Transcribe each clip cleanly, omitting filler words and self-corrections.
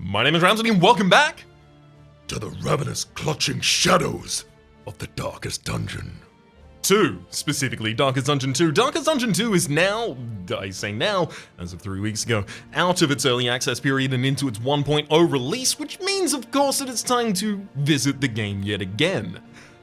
My name is Rhapsody and welcome back to the ravenous clutching shadows of the darkest dungeon. 2, specifically Darkest Dungeon 2. Darkest Dungeon 2 is now, I say now, as of 3 weeks ago, out of its early access period and into its 1.0 release, which means of course that it's time to visit the game yet again.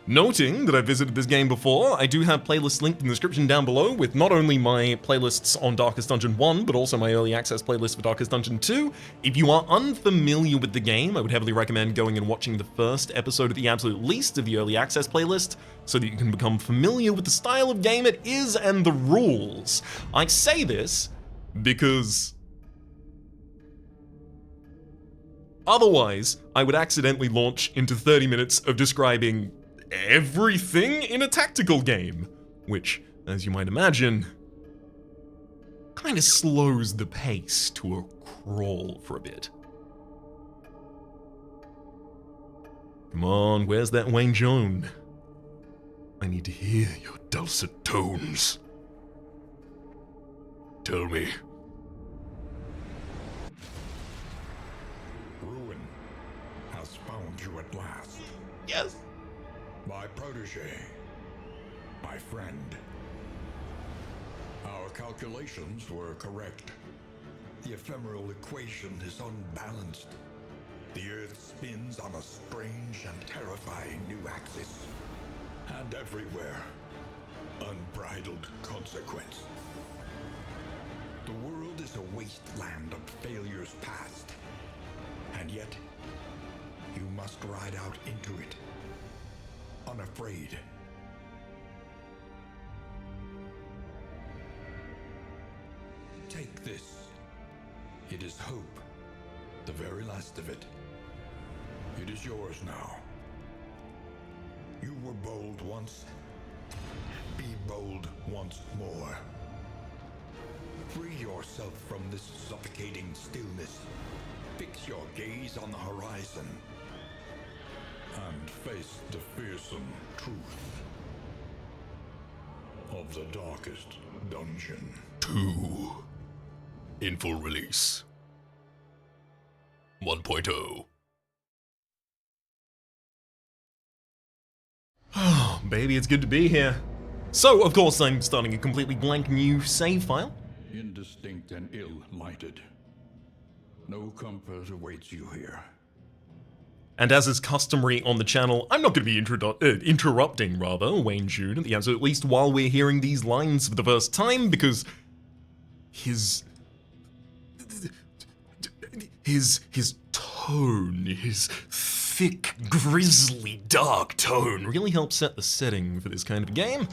Noting that I've visited this game before, I do have playlists linked in the description down below with not only my playlists on Darkest Dungeon 1, but also my early access playlist for Darkest Dungeon 2. If you are unfamiliar with the game, I would heavily recommend going and watching the first episode at the absolute least of the early access playlist, so that you can become familiar with the style of game it is and the rules. I say this because otherwise I would accidentally launch into 30 minutes of describing everything in a tactical game, which, as you might imagine, kind of slows the pace to a crawl for a bit. Come on, where's that Wayne Joan? I need to hear your dulcet tones. Tell me. Ruin has found you at last. Yes. My protege, my friend. Our calculations were correct. The ephemeral equation is unbalanced. The Earth spins on a strange and terrifying new axis. And everywhere, unbridled consequence. The world is a wasteland of failures past. And yet, you must ride out into it. Unafraid. Take this. It is hope. The very last of it. It is yours now. You were bold once. Be bold once more. Free yourself from this suffocating stillness. Fix your gaze on the horizon. And face the fearsome truth of the Darkest Dungeon. 2. In full release. 1.0. Oh, baby, it's good to be here. So, of course, I'm starting a completely blank new save file. Indistinct and ill-lighted. No comfort awaits you here. And as is customary on the channel, I'm not going to be interrupting Wayne June at the absolute least while we're hearing these lines for the first time, because his tone, his thick, grisly, dark tone really helps set the setting for this kind of a game.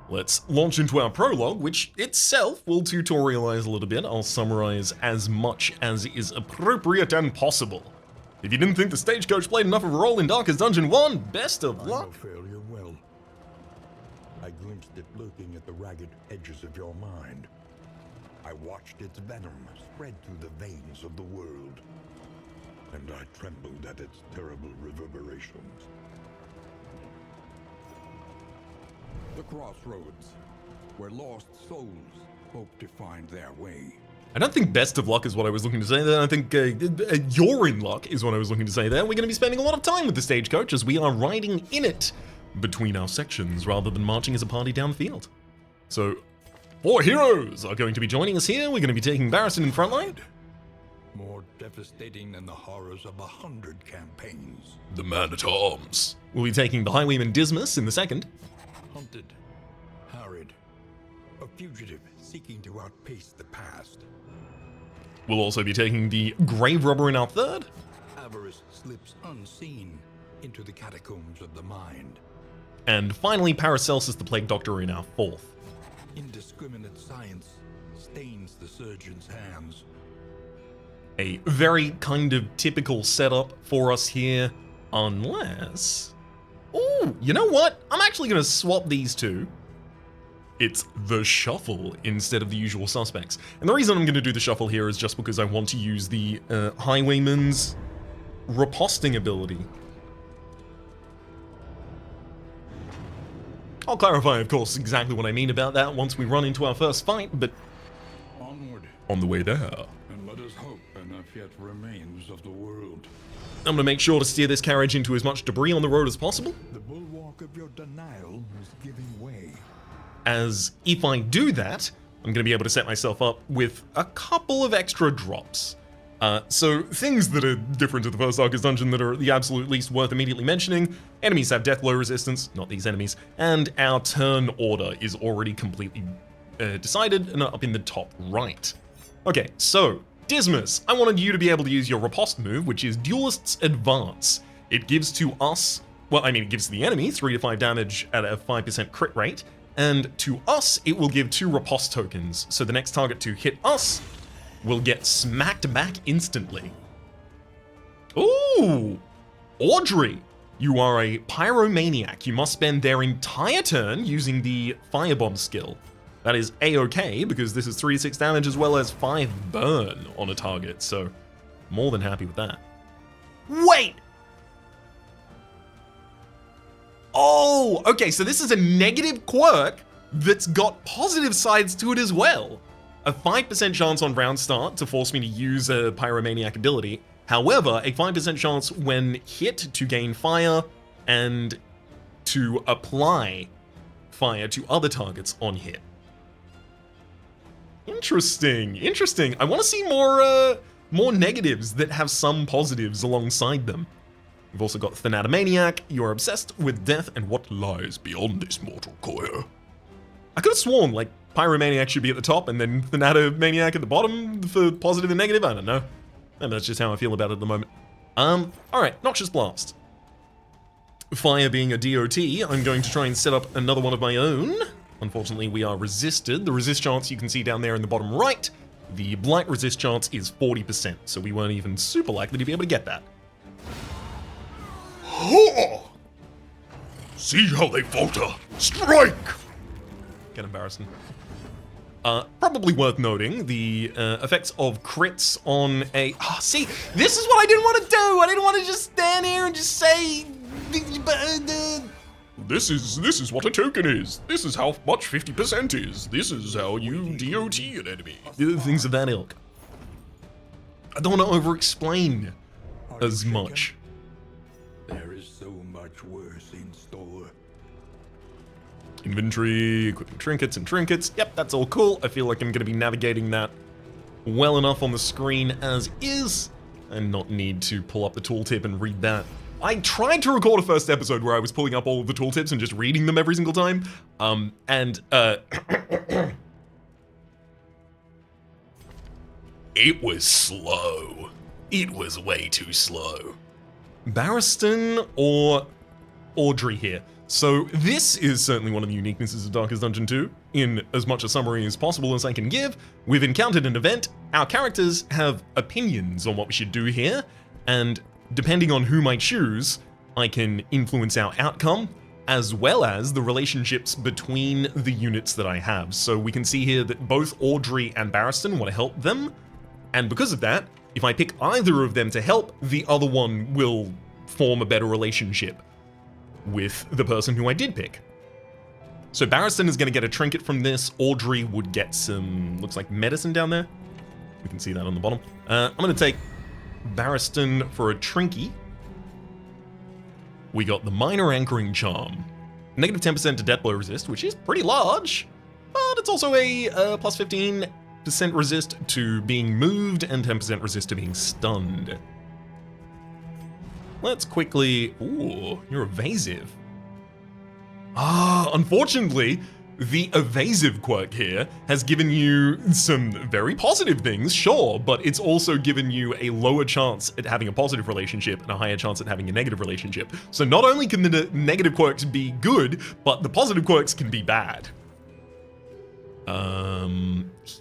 Let's launch into our prologue, which itself will tutorialize a little bit. I'll summarize as much as is appropriate and possible. If you didn't think the stagecoach played enough of a role in Darkest Dungeon 1, best of luck. I know failure well. I glimpsed it lurking at the ragged edges of your mind. I watched its venom spread through the veins of the world. And I trembled at its terrible reverberations. The crossroads, where lost souls hope to find their way. I don't think best of luck is what I was looking to say there. I think you're in luck is what I was looking to say there. We're going to be spending a lot of time with the stagecoach as we are riding in it between our sections rather than marching as a party down the field. So, 4 heroes are going to be joining us here. We're going to be taking Barristan in front line. More devastating than the horrors of 100 campaigns. The man-at-arms. We'll be taking the highwayman Dismas in the second. Hunted, harried, a fugitive seeking to outpace the past. We'll also be taking the grave robber in our third. Avarice slips unseen into the catacombs of the mind. And finally, Paracelsus the Plague Doctor in our fourth. Indiscriminate science stains the surgeon's hands. A very kind of typical setup for us here, unless... Ooh, you know what? I'm actually going to swap these two. It's the shuffle instead of the usual suspects. And the reason I'm going to do the shuffle here is just because I want to use the highwayman's riposting ability. I'll clarify, of course, exactly what I mean about that once we run into our first fight, but Onward on the way there. and let us hope and enough yet remains of the world. I'm gonna make sure to steer this carriage into as much debris on the road as possible. The bulwark of your denial is giving way. As if I do that, I'm gonna be able to set myself up with a couple of extra drops. So things that are different to the first Darkest Dungeon that are the absolute least worth immediately mentioning. Enemies have death blow resistance, not these enemies, and our turn order is already completely decided and up in the top right. Okay, so Dismas, I wanted you to be able to use your riposte move, which is Duelist's Advance. It gives to us, well, I mean, it gives to the enemy 3 to 5 damage at a 5% crit rate, and to us, it will give 2 riposte tokens. So the next target to hit us will get smacked back instantly. Ooh! Audrey! You are a pyromaniac. You must spend their entire turn using the firebomb skill. That is A-okay, because this is 3 to 6 damage as well as 5 burn on a target, so more than happy with that. Wait! Oh, okay, so this is a negative quirk that's got positive sides to it as well. A 5% chance on round start to force me to use a pyromaniac ability. However, a 5% chance when hit to gain fire and to apply fire to other targets on hit. Interesting, interesting. I want to see more negatives that have some positives alongside them. We've also got Thanatomaniac. You're obsessed with death and what lies beyond this mortal coil. I could have sworn, like, Pyromaniac should be at the top and then Thanatomaniac at the bottom for positive and negative. I don't know. Maybe that's just how I feel about it at the moment. Alright, Noxious Blast. Fire being a DOT, I'm going to try and set up another one of my own. Unfortunately, we are resisted. The resist chance you can see down there in the bottom right. The blight resist chance is 40%, so we weren't even super likely to be able to get that. See how they falter. Strike! Get embarrassing. Probably worth noting the effects of crits on a... see, this is what I didn't want to do! I didn't want to just stand here and just say... This is what a token is. This is how much 50% is. This is how you DOT an enemy. Things of that ilk. I don't want to over-explain as much. There is so much worse in store. Inventory, equipping trinkets and trinkets. Yep, that's all cool. I feel like I'm going to be navigating that well enough on the screen as is, and not need to pull up the tooltip and read that. I tried to record a first episode where I was pulling up all of the tooltips and just reading them every single time, it was slow. It was way too slow. Barristan or Audrey here. So this is certainly one of the uniquenesses of Darkest Dungeon 2. In as much a summary as possible as I can give, we've encountered an event, our characters have opinions on what we should do here, and depending on whom I choose, I can influence our outcome, as well as the relationships between the units that I have. So we can see here that both Audrey and Barristan want to help them, and because of that, if I pick either of them to help, the other one will form a better relationship with the person who I did pick. So Barristan is going to get a trinket from this. Audrey would get some, looks like medicine down there. We can see that on the bottom. I'm going to take Barristan for a trinky. We got the Minor Anchoring Charm. Negative 10% to death blow resist, which is pretty large, but it's also a plus 15% resist to being moved and 10% resist to being stunned. Let's quickly... Ooh, you're evasive. Unfortunately, the evasive quirk here has given you some very positive things, sure, but it's also given you a lower chance at having a positive relationship and a higher chance at having a negative relationship. So not only can the negative quirks be good, but the positive quirks can be bad.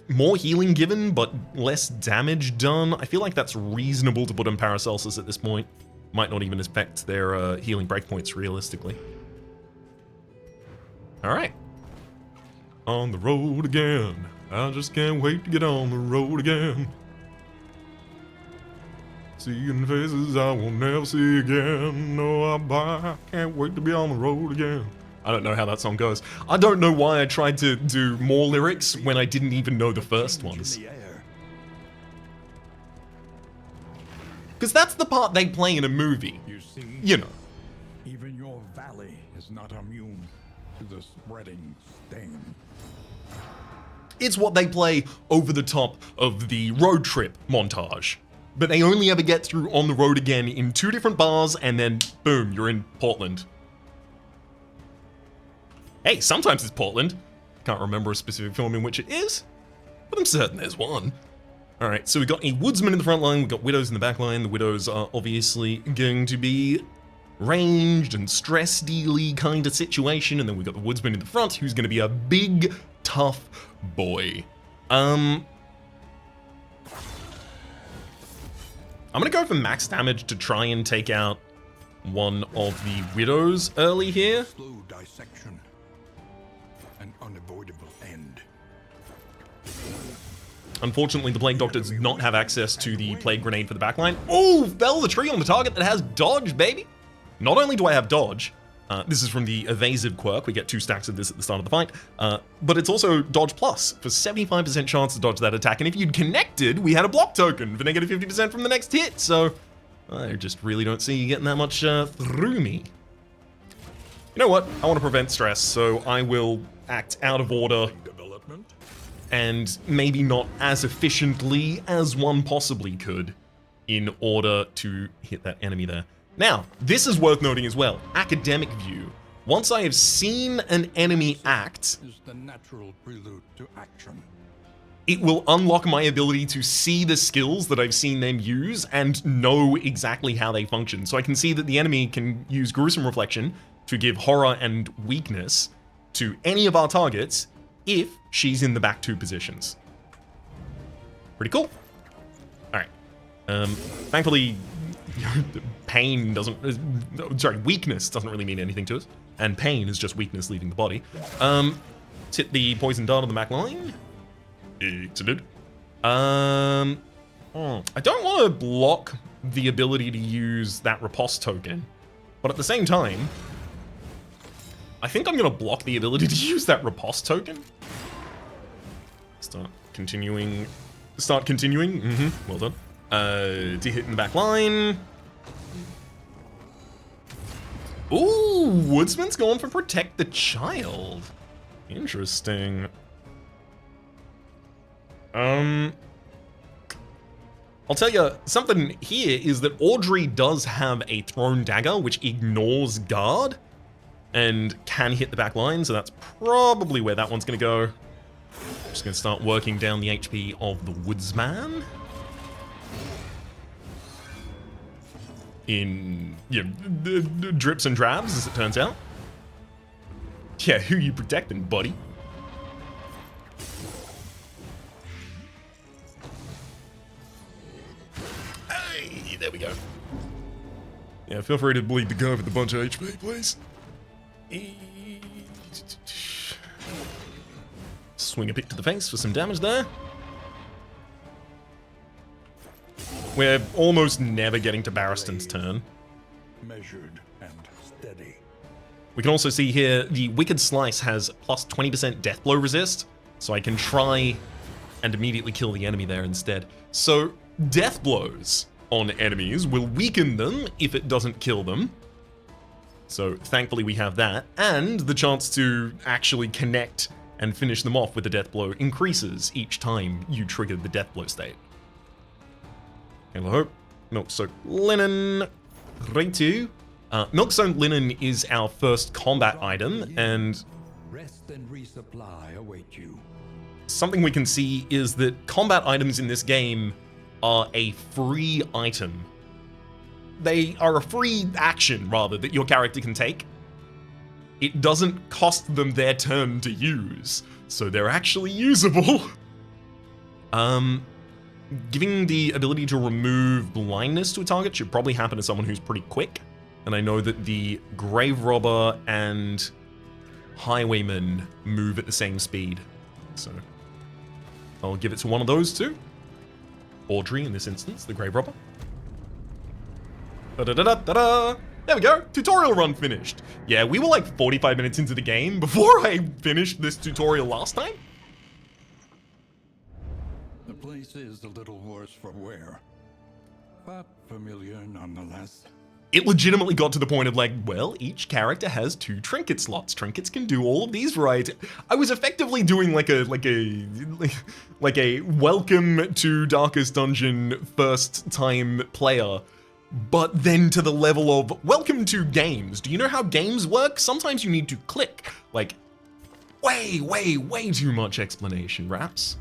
More healing given, but less damage done. I feel like that's reasonable to put on Paracelsus at this point. Might not even affect their healing breakpoints realistically. Alright. On the road again. I just can't wait to get on the road again. Seeing faces I will never see again. No, I can't wait to be on the road again. I don't know how that song goes. I don't know why I tried to do more lyrics when I didn't even know the first ones. Because that's the part they play in a movie. You see, You know. even your valley is not immune to the spreading stain. It's what they play over the top of the road trip montage. But they only ever get through on the road again in 2 different bars, and then boom, you're in Portland. Hey, sometimes it's Portland. Can't remember a specific film in which it is, but I'm certain there's one. Alright, so we've got a woodsman in the front line, we've got widows in the back line. The widows are obviously going to be ranged and stress-dealy kind of situation, and then we've got the woodsman in the front, who's going to be a big, tough boy. I'm gonna go for max damage to try and take out one of the widows early here. Slow dissection. An unavoidable end. Unfortunately, the Plague Doctor does not have access to the Plague Grenade for the backline. Oh, fell the tree on the target that has dodge, baby. Not only do I have dodge, this is from the evasive quirk, we get 2 stacks of this at the start of the fight, but it's also dodge plus for 75% chance to dodge that attack, and if you'd connected, we had a block token for negative 50% from the next hit, so I just really don't see you getting that much through me. You know what? I want to prevent stress, so I will act out of order Development. and maybe not as efficiently as one possibly could in order to hit that enemy there. Now, this is worth noting as well. Academic view. Once I have seen an enemy act, Is the natural prelude to action. it will unlock my ability to see the skills that I've seen them use and know exactly how they function. So I can see that the enemy can use Gruesome Reflection to give horror and weakness to any of our targets if she's in the back 2 positions. Pretty cool. Alright. Thankfully, pain doesn't... sorry, weakness doesn't really mean anything to us. And pain is just weakness leaving the body. Let's hit the poison dart on the back line. Excellent. I don't want to block the ability to use that riposte token, but at the same time, I think I'm going to block the ability to use that riposte token. Start continuing. Well done. To hit in the back line. Ooh, Woodsman's going for Protect the Child. Interesting. I'll tell you, something here is that Audrey does have a thrown dagger which ignores guard and can hit the back line, so that's probably where that one's gonna go. Just gonna start working down the HP of the Woodsman. In, yeah, drips and drabs, as it turns out. Yeah, who you protecting, buddy? Hey, there we go. Yeah, feel free to bleed the guy with a bunch of HP, please. Swing a pick to the face for some damage there. We're almost never getting to Barristan's turn. Measured and steady. We can also see here the Wicked Slice has plus 20% death blow resist, so I can try and immediately kill the enemy there instead. So death blows on enemies will weaken them if it doesn't kill them. So thankfully we have that, and the chance to actually connect and finish them off with a death blow increases each time you trigger the death blow state. Hello, hope. Milk-soaked linen. Righto. Milk-soaked linen is our first combat item, and Rest and resupply await you. something we can see is that combat items in this game are a free item. They are a free action, rather, that your character can take. It doesn't cost them their turn to use, so they're actually usable. Giving the ability to remove blindness to a target should probably happen to someone who's pretty quick. And I know that the Grave Robber and Highwayman move at the same speed. So I'll give it to one of those two. Audrey in this instance, the Grave Robber. Da-da-da-da-da-da! There we go, tutorial run finished. Yeah, we were like 45 minutes into the game before I finished this tutorial last time. The place is a little worse for wear. but familiar nonetheless. It legitimately got to the point of like, well, each character has 2 trinket slots. Trinkets can do all of these varieties. I was effectively doing like a welcome to Darkest Dungeon first time player, but then to the level of welcome to games. Do you know how games work? Sometimes you need to click. Like, way too much explanation, Raps.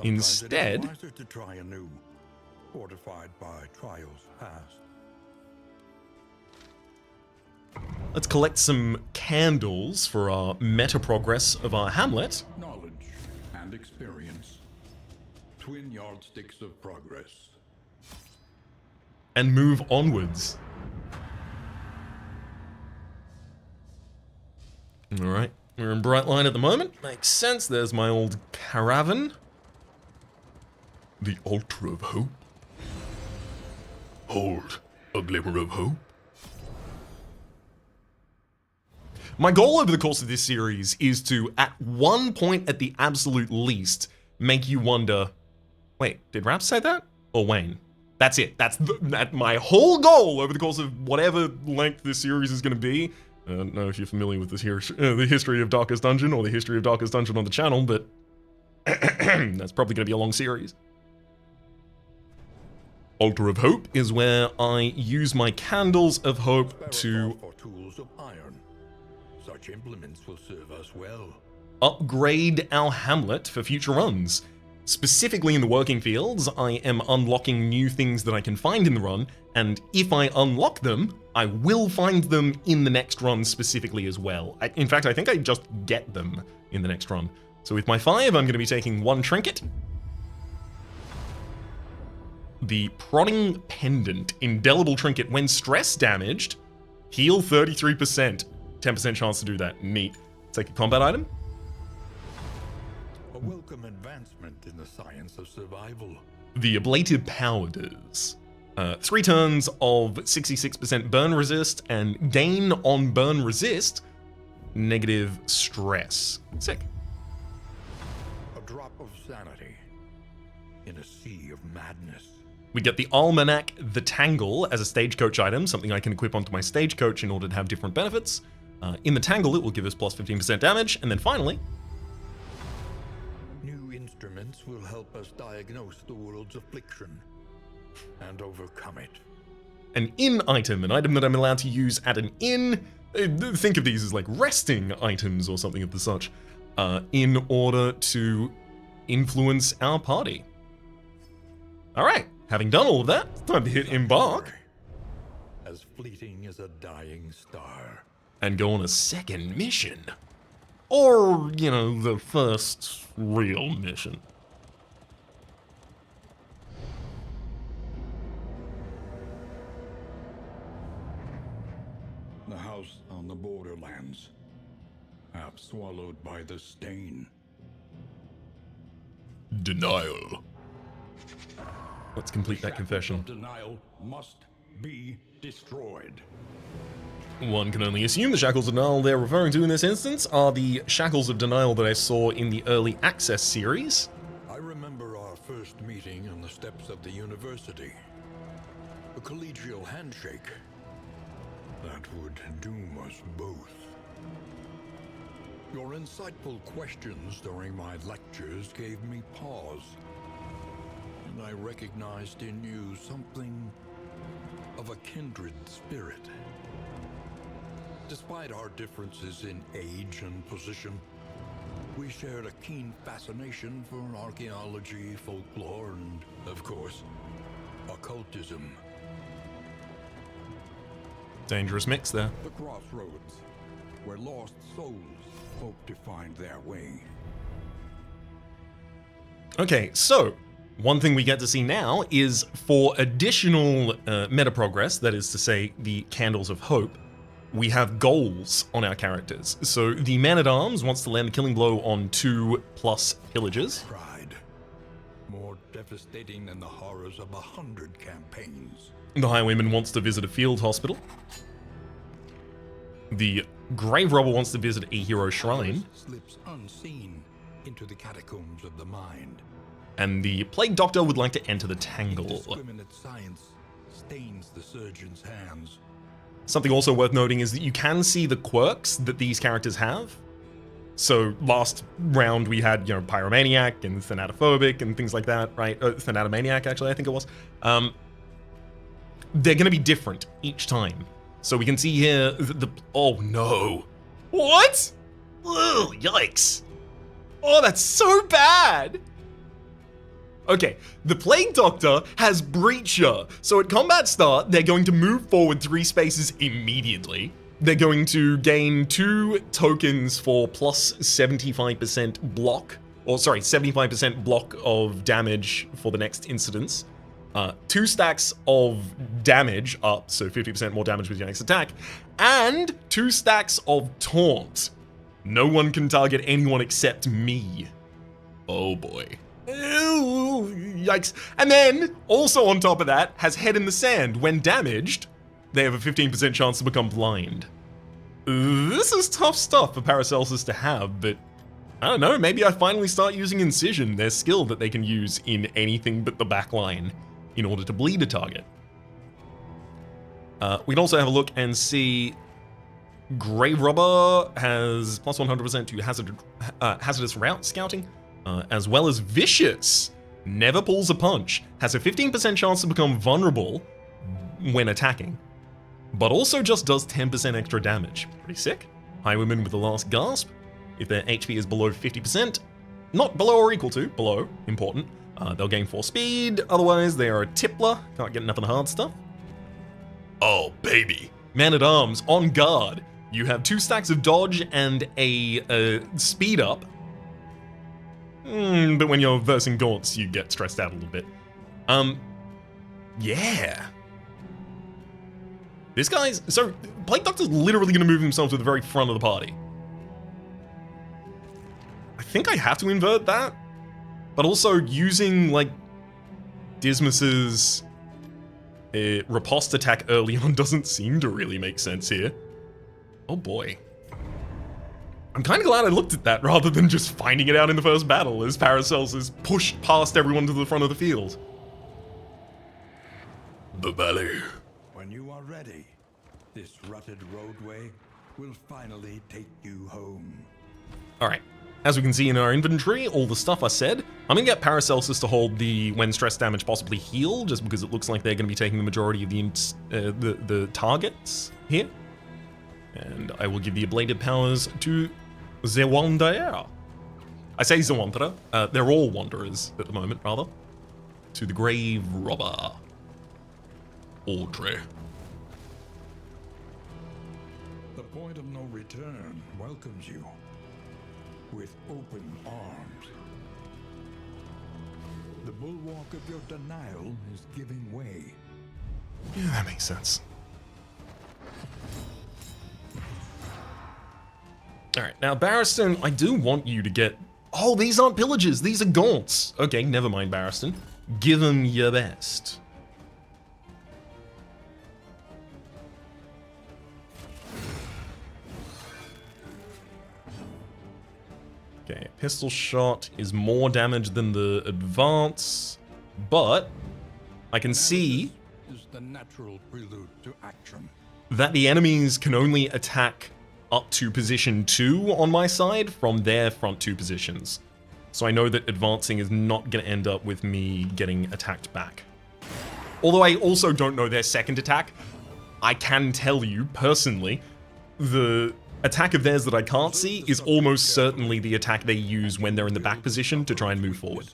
Instead, it is wiser to try anew, fortified by trials past. let's collect some candles for our meta progress of our hamlet. Knowledge and experience. Twin yardsticks of progress. And move onwards. Alright, we're in Bright Line at the moment. Makes sense, there's my old caravan. The altar of hope. Hold a glimmer of hope. My goal over the course of this series is to, at one point at the absolute least, make you wonder, wait, did Raps say that? Or Wayne? That's it. That's my whole goal over the course of whatever length this series is going to be. I don't know if you're familiar with this the history of Darkest Dungeon or the history of Darkest Dungeon on the channel, but that's probably going to be a long series. Altar of Hope is where I use my candles of hope to tools of iron. Such implements will serve us well. Upgrade our hamlet for future runs. Specifically in the working fields, I am unlocking new things that I can find in the run, and if I unlock them, I will find them in the next run specifically as well. In fact, I think I just get them in the next run. So with my 5, I'm going to be taking 1 trinket. The Prodding Pendant, indelible trinket. When stress damaged, heal 33%. 10% chance to do that. Neat. Take a combat item. A welcome advancement in the science of survival. The Ablative Powders. 3 turns of 66% burn resist and gain on burn resist, negative stress. Sick. A drop of sanity in a sea of madness. We get the Almanac, the Tangle, as a stagecoach item, something I can equip onto my stagecoach in order to have different benefits. In the Tangle, it will give us plus 15% damage, and then finally, new instruments will help us diagnose the world's affliction and overcome it. an inn item, an item that I'm allowed to use at an inn. Think of these as like resting items or something of the such, in order to influence our party. All right, having done all of that, it's time to hit embark. As fleeting as a dying star. And go on a second mission. Or, you know, the first real mission. The house on the borderlands, half swallowed by the stain. Denial. Let's complete that confession. Denial must be destroyed. One can only assume the shackles of denial they're referring to in this instance are the shackles of denial that I saw in the early access series. I remember our first meeting on the steps of the university. A collegial handshake that would doom us both. Your insightful questions during my lectures gave me pause, and I recognized in you something of a kindred spirit. Despite our differences in age and position, we shared a keen fascination for archaeology, folklore, and, of course, occultism. Dangerous mix there. The crossroads, where lost souls hope to find their way. Okay, so one thing we get to see now is for additional meta progress, that is to say the Candles of Hope, we have goals on our characters. So the Man-at-Arms wants to land the killing blow on 2+ pillagers. Pride, more devastating than the horrors of 100 campaigns. The Highwayman wants to visit a field hospital. The Grave Robber wants to visit a hero shrine. Slips unseen into the catacombs of the mind. And the Plague Doctor would like to enter the Tangle. Indiscriminate science stains the surgeon's hands. Something also worth noting is that you can see the quirks that these characters have. So last round we had, Pyromaniac and Thanatophobic and things like that, right? Thanatomaniac, actually, I think it was. They're going to be different each time. So we can see here oh no. What? Ugh, yikes. Oh, that's so bad. Okay, the Plague Doctor has Breacher. So at combat start, they're going to move forward 3 spaces immediately. They're going to gain 2 tokens for plus 75% block, 75% block of damage for the next incidents. 2 stacks of damage up, so 50% more damage with your next attack, and 2 stacks of taunt. No one can target anyone except me. Oh boy. Ew, yikes. And then, also on top of that, has Head in the Sand. When damaged, they have a 15% chance to become blind. This is tough stuff for Paracelsus to have, but I don't know, maybe I finally start using Incision, their skill that they can use in anything but the back line, in order to bleed a target. We can also have a look and see Grave Robber has plus 100% to hazardous route scouting, as well as Vicious. Never pulls a punch, has a 15% chance to become vulnerable when attacking, but also just does 10% extra damage. Pretty sick. Highwayman with the Last Gasp. If their HP is below 50%, not below or equal to, below, important, they'll gain 4 speed, otherwise they are a Tippler, can't get enough of the hard stuff. Oh baby. Man-at-Arms, On Guard. You have 2 stacks of dodge and a speed up. But when you're versing gaunts, you get stressed out a little bit. Yeah. This guy's... So, Plague Doctor's literally going to move himself to the very front of the party. I think I have to invert that. But also, using, like, Dismas's riposte attack early on doesn't seem to really make sense here. Oh boy. I'm kind of glad I looked at that rather than just finding it out in the first battle as Paracelsus pushed past everyone to the front of the field. The ballet. When you are ready, this rutted roadway will finally take you home. Alright, as we can see in our inventory, all the stuff I said, I'm gonna get Paracelsus to hold the when stress damage possibly heal, just because it looks like they're gonna be taking the majority of the targets here. And I will give the ablated powers to the Wanderer. I say the Wanderer, they're all Wanderers at the moment, rather. To the Grave Robber. Audrey. The point of no return welcomes you with open arms. The bulwark of your denial is giving way. Yeah, that makes sense. Alright, now Barristan, I do want you to get... Oh, these aren't pillages, these are gaunts. Okay, never mind, Barristan. Give them your best. Okay, pistol shot is more damage than the advance, but I can see is the natural prelude to action. That the enemies can only attack up to position 2 on my side from their front 2 positions. So I know that advancing is not going to end up with me getting attacked back. Although I also don't know their second attack, I can tell you personally, the attack of theirs that I can't see is almost certainly the attack they use when they're in the back position to try and move forward.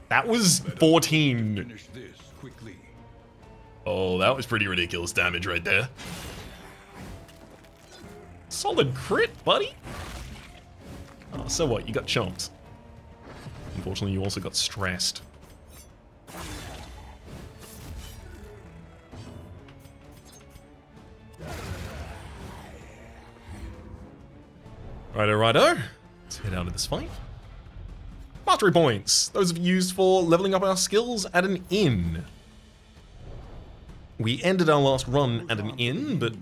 That was 14. Finish this quickly. Oh, that was pretty ridiculous damage right there. Solid crit, buddy. Oh, so what? You got chomped. Unfortunately, you also got stressed. Righto, righto. Let's head out of this fight. Mastery points. Those are used for leveling up our skills at an inn. We ended our last run at an inn, but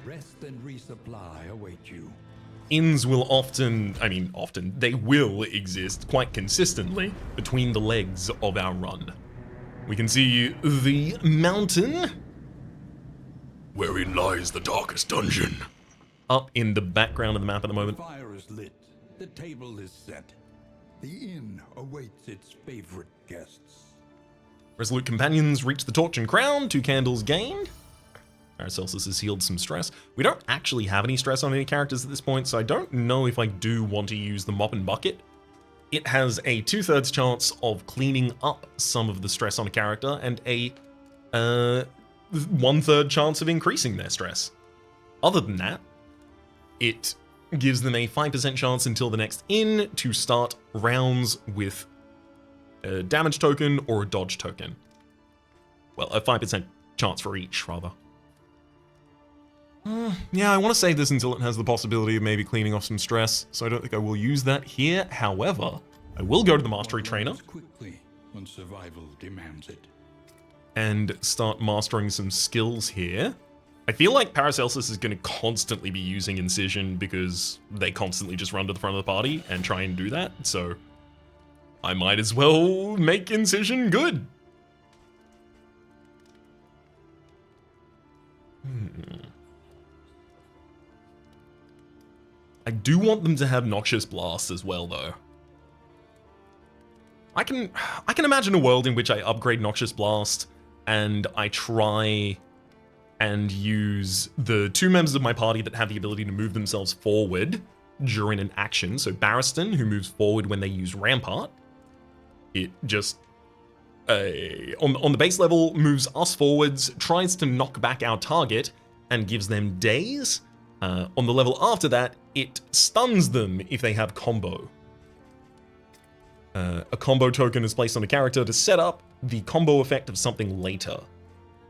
Rest and resupply await you. inns will often, they will exist quite consistently between the legs of our run. We can see the mountain Wherein lies the darkest dungeon. up in the background of the map at the moment. The fire is lit. The table is set. The inn awaits its favorite guests. Resolute companions reach the torch and crown, 2 candles gained. Paracelsus has healed some stress. We don't actually have any stress on any characters at this point, so I don't know if I do want to use the mop and bucket. It has a 2/3 chance of cleaning up some of the stress on a character and a 1/3 chance of increasing their stress. Other than that, it gives them a 5% chance until the next inn to start rounds with a damage token or a dodge token. Well, a 5% chance for each, rather. Yeah, I want to save this until it has the possibility of maybe cleaning off some stress, so I don't think I will use that here. However, I will go to the Mastery Trainer Quickly when survival demands it. and start mastering some skills here. I feel like Paracelsus is going to constantly be using Incision because they constantly just run to the front of the party and try and do that, so I might as well make Incision good. I do want them to have Noxious Blast as well, though. I can imagine a world in which I upgrade Noxious Blast and I try and use the 2 members of my party that have the ability to move themselves forward during an action. So Barristan, who moves forward when they use Rampart. It just, on the base level, moves us forwards, tries to knock back our target, and gives them daze. On the level after that, it stuns them if they have combo. A combo token is placed on a character to set up the combo effect of something later.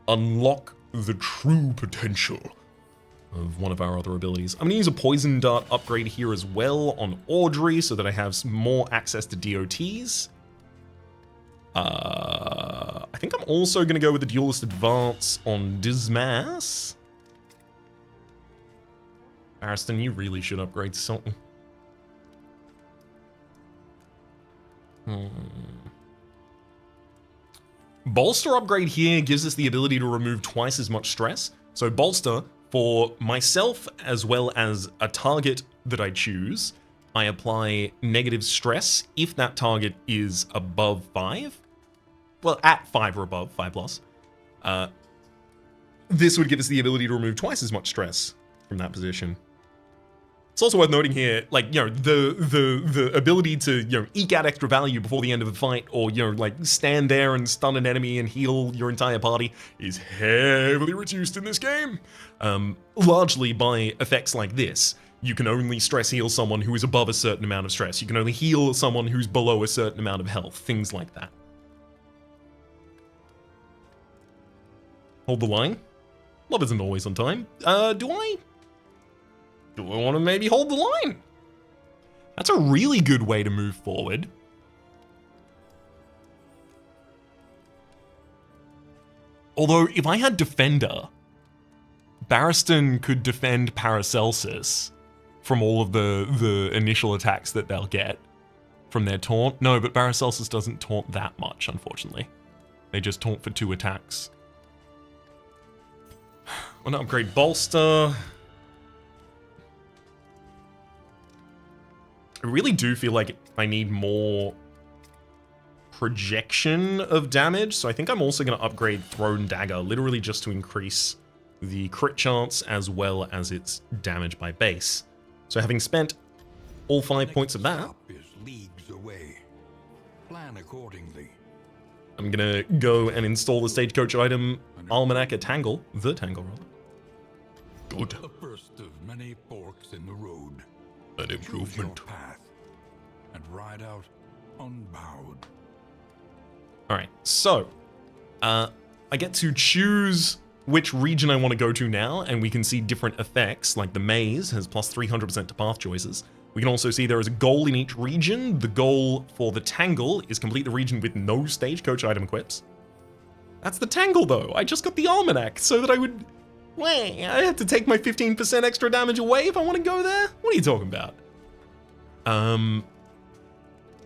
Unlock the true potential of one of our other abilities. I'm going to use a Poison Dart upgrade here as well on Audrey so that I have some more access to DOTs. I think I'm also going to go with the Duelist Advance on Dismas. Barristan, you really should upgrade something. Bolster upgrade here gives us the ability to remove twice as much stress. So Bolster, for myself as well as a target that I choose, I apply negative stress if that target is above 5. Well, at 5 or above, 5 plus. This would give us the ability to remove twice as much stress from that position. It's also worth noting here, like, you know, the ability to, you know, eke out extra value before the end of a fight, or, you know, like, stand there and stun an enemy and heal your entire party is heavily reduced in this game. Largely by effects like this. You can only stress heal someone who is above a certain amount of stress. You can only heal someone who's below a certain amount of health. Things like that. Hold the line. Love isn't always on time. Do I want to maybe hold the line? That's a really good way to move forward. Although, if I had Defender, Barristan could defend Paracelsus from all of the initial attacks that they'll get from their taunt. No, but Paracelsus doesn't taunt that much, unfortunately. They just taunt for 2 attacks. I want to upgrade Bolster. I really do feel like I need more projection of damage, so I think I'm also going to upgrade Thrown Dagger, literally just to increase the crit chance as well as its damage by base. So having spent all 5 points of that, Is leagues away. Plan accordingly. I'm going to go and install the Stagecoach item, Almanac at Tangle, the Tangle rather. Good. The first of many forks in the road. An Choose your improvement. path and ride out unbowed. Alright, so, I get to choose which region I want to go to now, and we can see different effects, like the maze has plus 300% to path choices. We can also see there is a goal in each region. The goal for the Tangle is complete the region with no Stagecoach item equips. That's the Tangle, though. I just got the Almanac, so that I would... Wait, I have to take my 15% extra damage away if I want to go there? What are you talking about?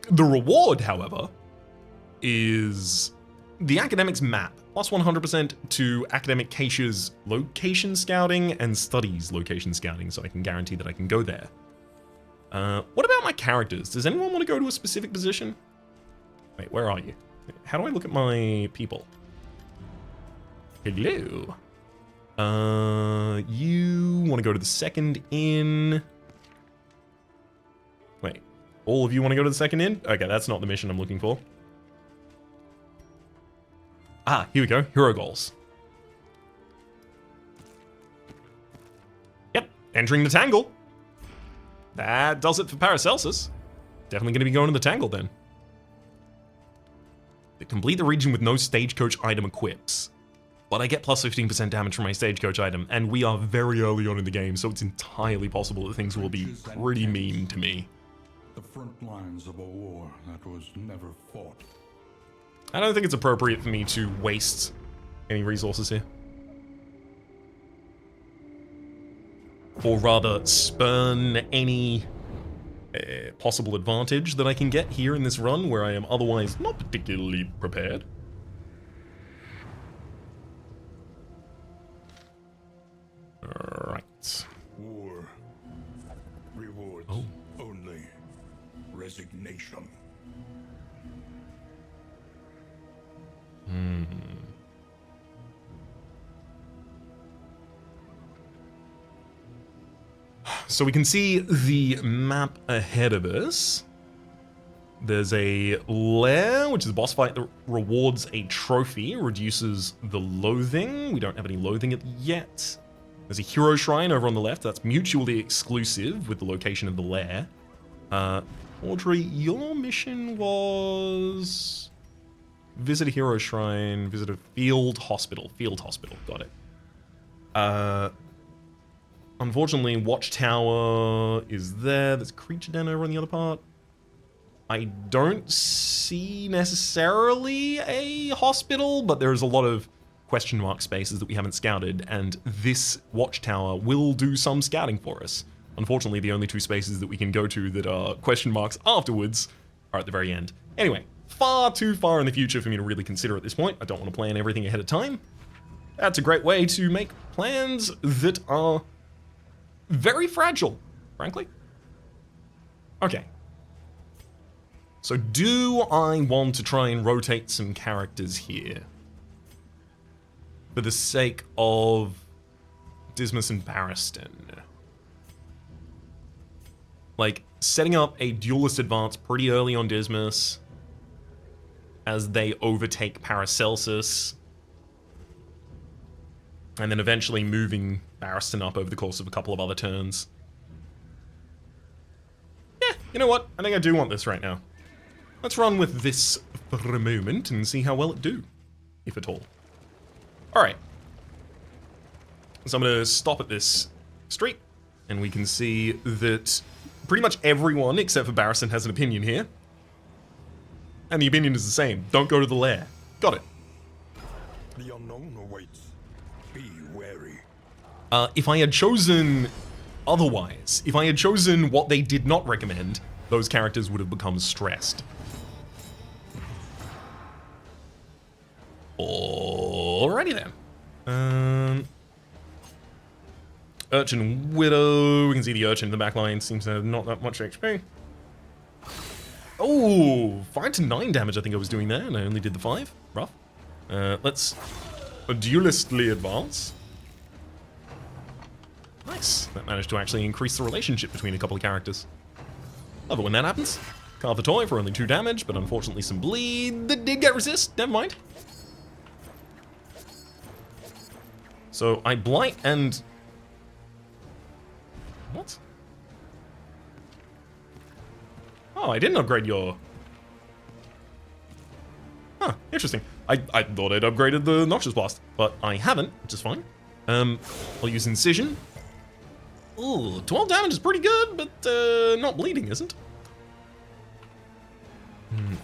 The reward, however, is the academics map, plus 100% to academic Keisha's location scouting and studies location scouting, so I can guarantee that I can go there. What about my characters? Does anyone want to go to a specific position? Wait, where are you? How do I look at my people? Hello. You want to go to the second inn. Wait, all of you want to go to the second inn? Okay, that's not the mission I'm looking for. Ah, here we go. Hero goals. Yep, entering the Tangle. That does it for Paracelsus. Definitely going to be going to the Tangle then. Complete the region with no stagecoach item equips. But I get plus 15% damage from my stagecoach item, and we are very early on in the game, so it's entirely possible that things will be pretty mean to me. The front lines of a war that was never fought. I don't think it's appropriate for me to waste any resources here. Or rather, spurn any possible advantage that I can get here in this run where I am otherwise not particularly prepared. Alright. War. Rewards only. Resignation. So we can see the map ahead of us. There's a lair, which is a boss fight that rewards a trophy, reduces the loathing. We don't have any loathing yet. There's a hero shrine over on the left. That's mutually exclusive with the location of the lair. Audrey, your mission was... visit a hero shrine, visit a field hospital. Field hospital, got it. Unfortunately, Watchtower is there. There's a creature den over on the other part. I don't see necessarily a hospital, but there's a lot of question mark spaces that we haven't scouted, and this Watchtower will do some scouting for us. Unfortunately, the only two spaces that we can go to that are question marks afterwards are at the very end. Anyway, far too far in the future for me to really consider at this point. I don't want to plan everything ahead of time. That's a great way to make plans that are very fragile, frankly. Okay. So do I want to try and rotate some characters here? For the sake of Dismas and Barristan. Like, setting up a duelist advance pretty early on Dismas as they overtake Paracelsus, and then eventually moving Barristan up over the course of a couple of other turns. Yeah, you know what? I think I do want this right now. Let's run with this for a moment and see how well it do, if at all. Alright. So I'm going to stop at this street, and we can see that pretty much everyone except for Barristan has an opinion here. And the opinion is the same. Don't go to the lair. Got it. The unknown awaits. Be wary. If I had chosen otherwise, if I had chosen what they did not recommend, those characters would have become stressed. Alrighty then. Urchin Widow. We can see the Urchin in the back line seems to have not that much HP. Oh, 5 to 9 damage I think I was doing there, and I only did the 5. Rough. Let's duelistly advance. Nice. That managed to actually increase the relationship between a couple of characters. Love it when that happens. Carve the toy for only 2 damage, but unfortunately some bleed that did get resist. Never mind. So I blight and... What? Oh, I didn't upgrade your... Huh, interesting. I thought I'd upgraded the Noxious Blast, but I haven't, which is fine. I'll use Incision. Ooh, 12 damage is pretty good, but not bleeding, isn't? I'm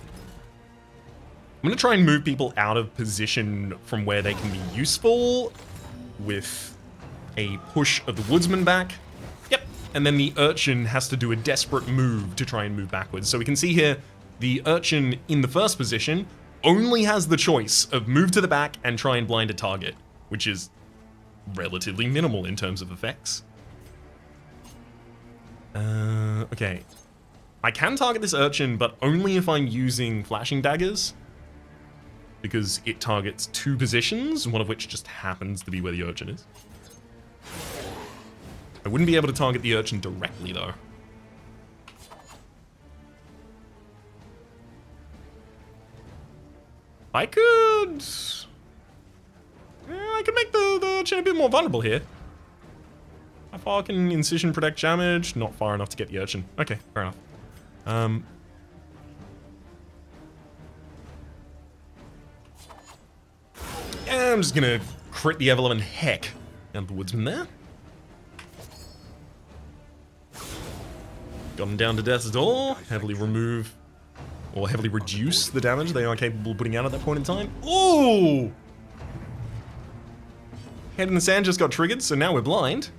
gonna try and move people out of position from where they can be useful with a push of the Woodsman back. Yep, and then the Urchin has to do a desperate move to try and move backwards. So we can see here the Urchin in the first position only has the choice of move to the back and try and blind a target, which is relatively minimal in terms of effects. Okay. I can target this urchin, but only if I'm using flashing daggers, because it targets 2 positions, one of which just happens to be where the urchin is. I wouldn't be able to target the urchin directly, though. I could make the urchin a bit more vulnerable here. How far can incision protect damage? Not far enough to get the urchin. Okay, fair enough. Yeah, I'm just gonna crit the ever-loving heck out of the woodsman there. Got him down to death's door. Heavily remove, or heavily reduce the damage they are capable of putting out at that point in time. Ooh! Head in the sand just got triggered, so now we're blind.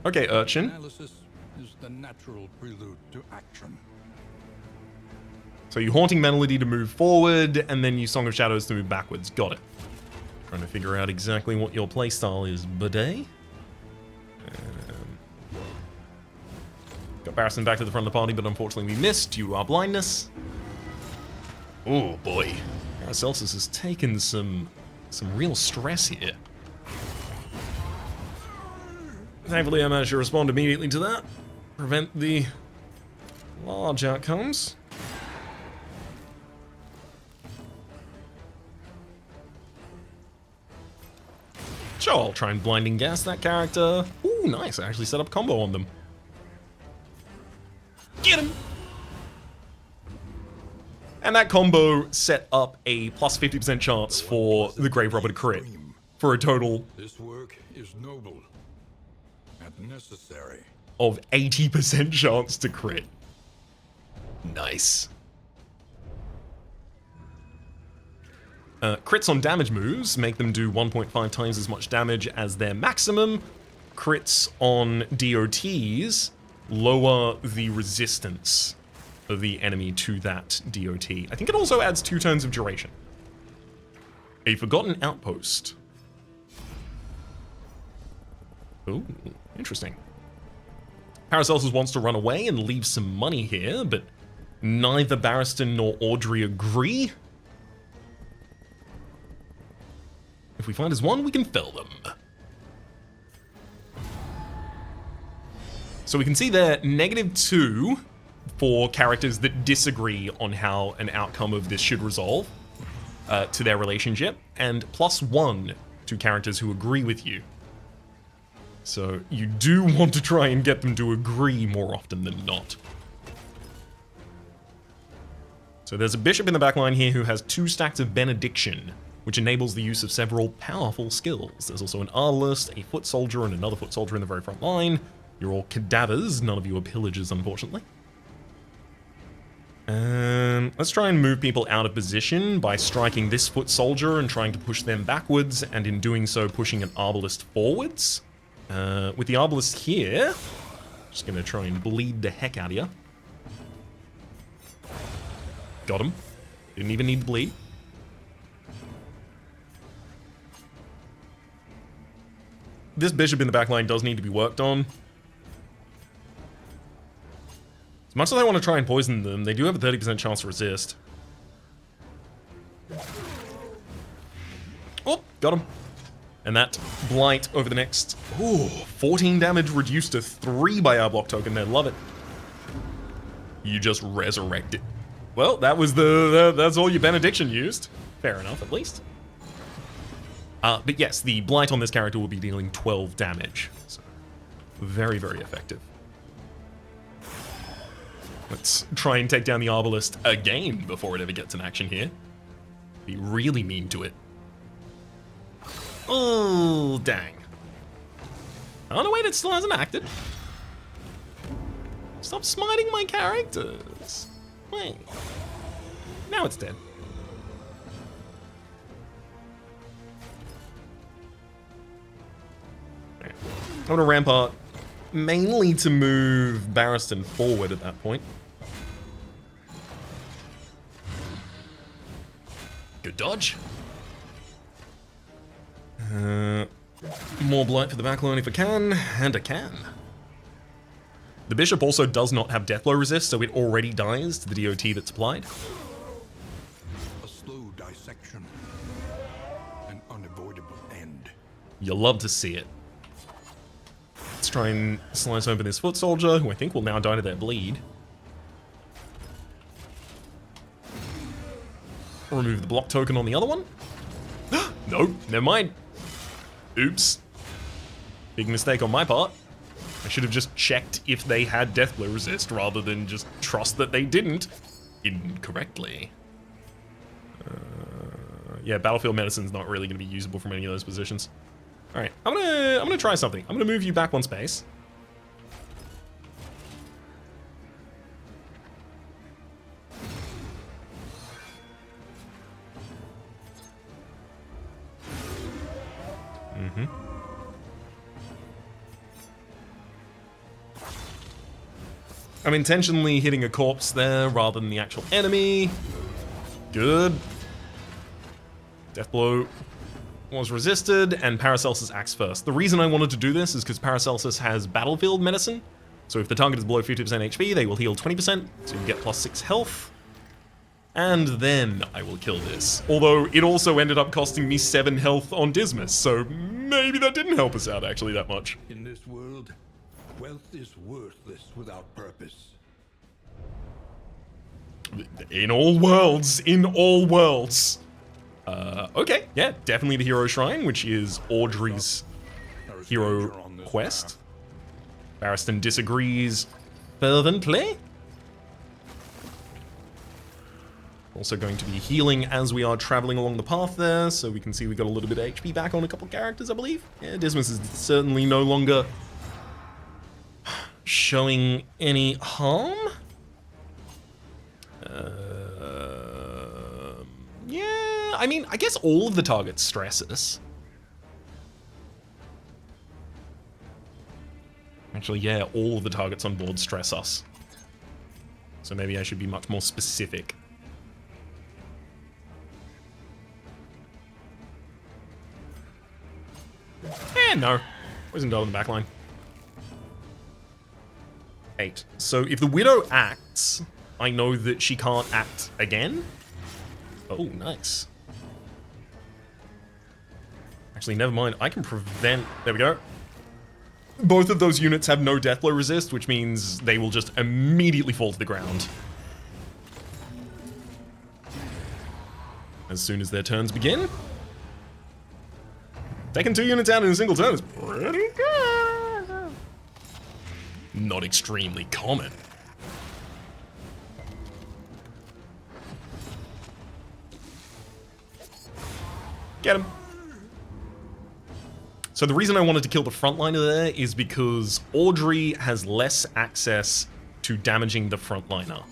Okay, urchin. Analysis is the natural prelude to action. So you Haunting Melody to move forward, and then you Song of Shadows to move backwards. Got it. Trying to figure out exactly what your playstyle is, buddy. Got Barristan back to the front of the party, but unfortunately we missed due to our blindness. Oh boy. Paracelsus has taken some real stress here. Thankfully I managed to respond immediately to that. Prevent the large outcomes. Sure, I'll try and blinding gas that character. Ooh, nice. I actually set up a combo on them. Get him! And that combo set up a plus 50% chance for the Grave Robber to crit. For a total This work is noble and necessary. of 80% chance to crit. Nice. Crits on damage moves make them do 1.5 times as much damage as their maximum. Crits on DOTs lower the resistance of the enemy to that DOT. I think it also adds 2 turns of duration. A Forgotten Outpost. Ooh, interesting. Paracelsus wants to run away and leave some money here, but neither Barristan nor Audrey agree. If we find us one, we can fell them. So we can see there, -2 for characters that disagree on how an outcome of this should resolve to their relationship, and +1 to characters who agree with you. So you do want to try and get them to agree more often than not. So there's a bishop in the back line here who has 2 stacks of Benediction, which enables the use of several powerful skills. There's also an Arbalist, a Foot Soldier, and another Foot Soldier in the very front line. You're all cadavers, none of you are pillagers, unfortunately. Let's try and move people out of position by striking this Foot Soldier and trying to push them backwards, and in doing so, pushing an Arbalist forwards. With the Arbalist here, just gonna try and bleed the heck out of you. Got him. Didn't even need to bleed. This bishop in the back line does need to be worked on. As much as I want to try and poison them, they do have a 30% chance to resist. Oh, got him. And that blight over the next... Ooh, 14 damage reduced to 3 by our block token there. Love it. You just resurrected. Well, that was that's all your Benediction used. Fair enough, at least. But yes, the blight on this character will be dealing 12 damage. So, very, very effective. Let's try and take down the Arbalist again before it ever gets in action here. Be really mean to it. Oh, dang. Oh, no, wait, it still hasn't acted. Stop smiting my characters. Wait. Now it's dead. I'm gonna rampart mainly to move Barristan forward at that point. Good dodge. More blight for the backline if I can, and I can. The bishop also does not have deathblow resist, so it already dies to the DOT that's applied. A slow dissection. An unavoidable end. You'll love to see it. Let's try and slice open this foot soldier, who I think will now die to their bleed. Remove the block token on the other one. No, never mind. Oops. Big mistake on my part. I should have just checked if they had deathblow resist rather than just trust that they didn't incorrectly. Yeah, battlefield medicine's not really going to be usable from any of those positions. All right, I'm gonna try something. I'm gonna move you back one space. I'm intentionally hitting a corpse there rather than the actual enemy. Good. Deathblow was resisted, and Paracelsus acts first. The reason I wanted to do this is because Paracelsus has battlefield medicine. So if the target is below 50% HP, they will heal 20%, so you get +6 health. And then I will kill this. Although it also ended up costing me 7 health on Dismas, so maybe that didn't help us out actually that much. In this world, wealth is worthless without purpose. In all worlds, in all worlds. Okay, yeah, definitely the Hero Shrine, which is Audrey's hero quest. Barristan disagrees fervently. Also going to be healing as we are traveling along the path there, so we can see we got a little bit of HP back on a couple characters, I believe. Yeah, Dismas is certainly no longer showing any harm. Yeah, I mean, I guess all of the targets stress us. Actually, yeah, all of the targets on board stress us. So maybe I should be much more specific. No. Poison dart on the backline. 8. So if the Widow acts, I know that she can't act again. Oh, nice. Actually, never mind. I can prevent... There we go. Both of those units have no deathblow resist, which means they will just immediately fall to the ground as soon as their turns begin. Taking 2 units out in a single turn is pretty good. Not extremely common. Get him. So the reason I wanted to kill the frontliner there is because Audrey has less access to damaging the frontliner.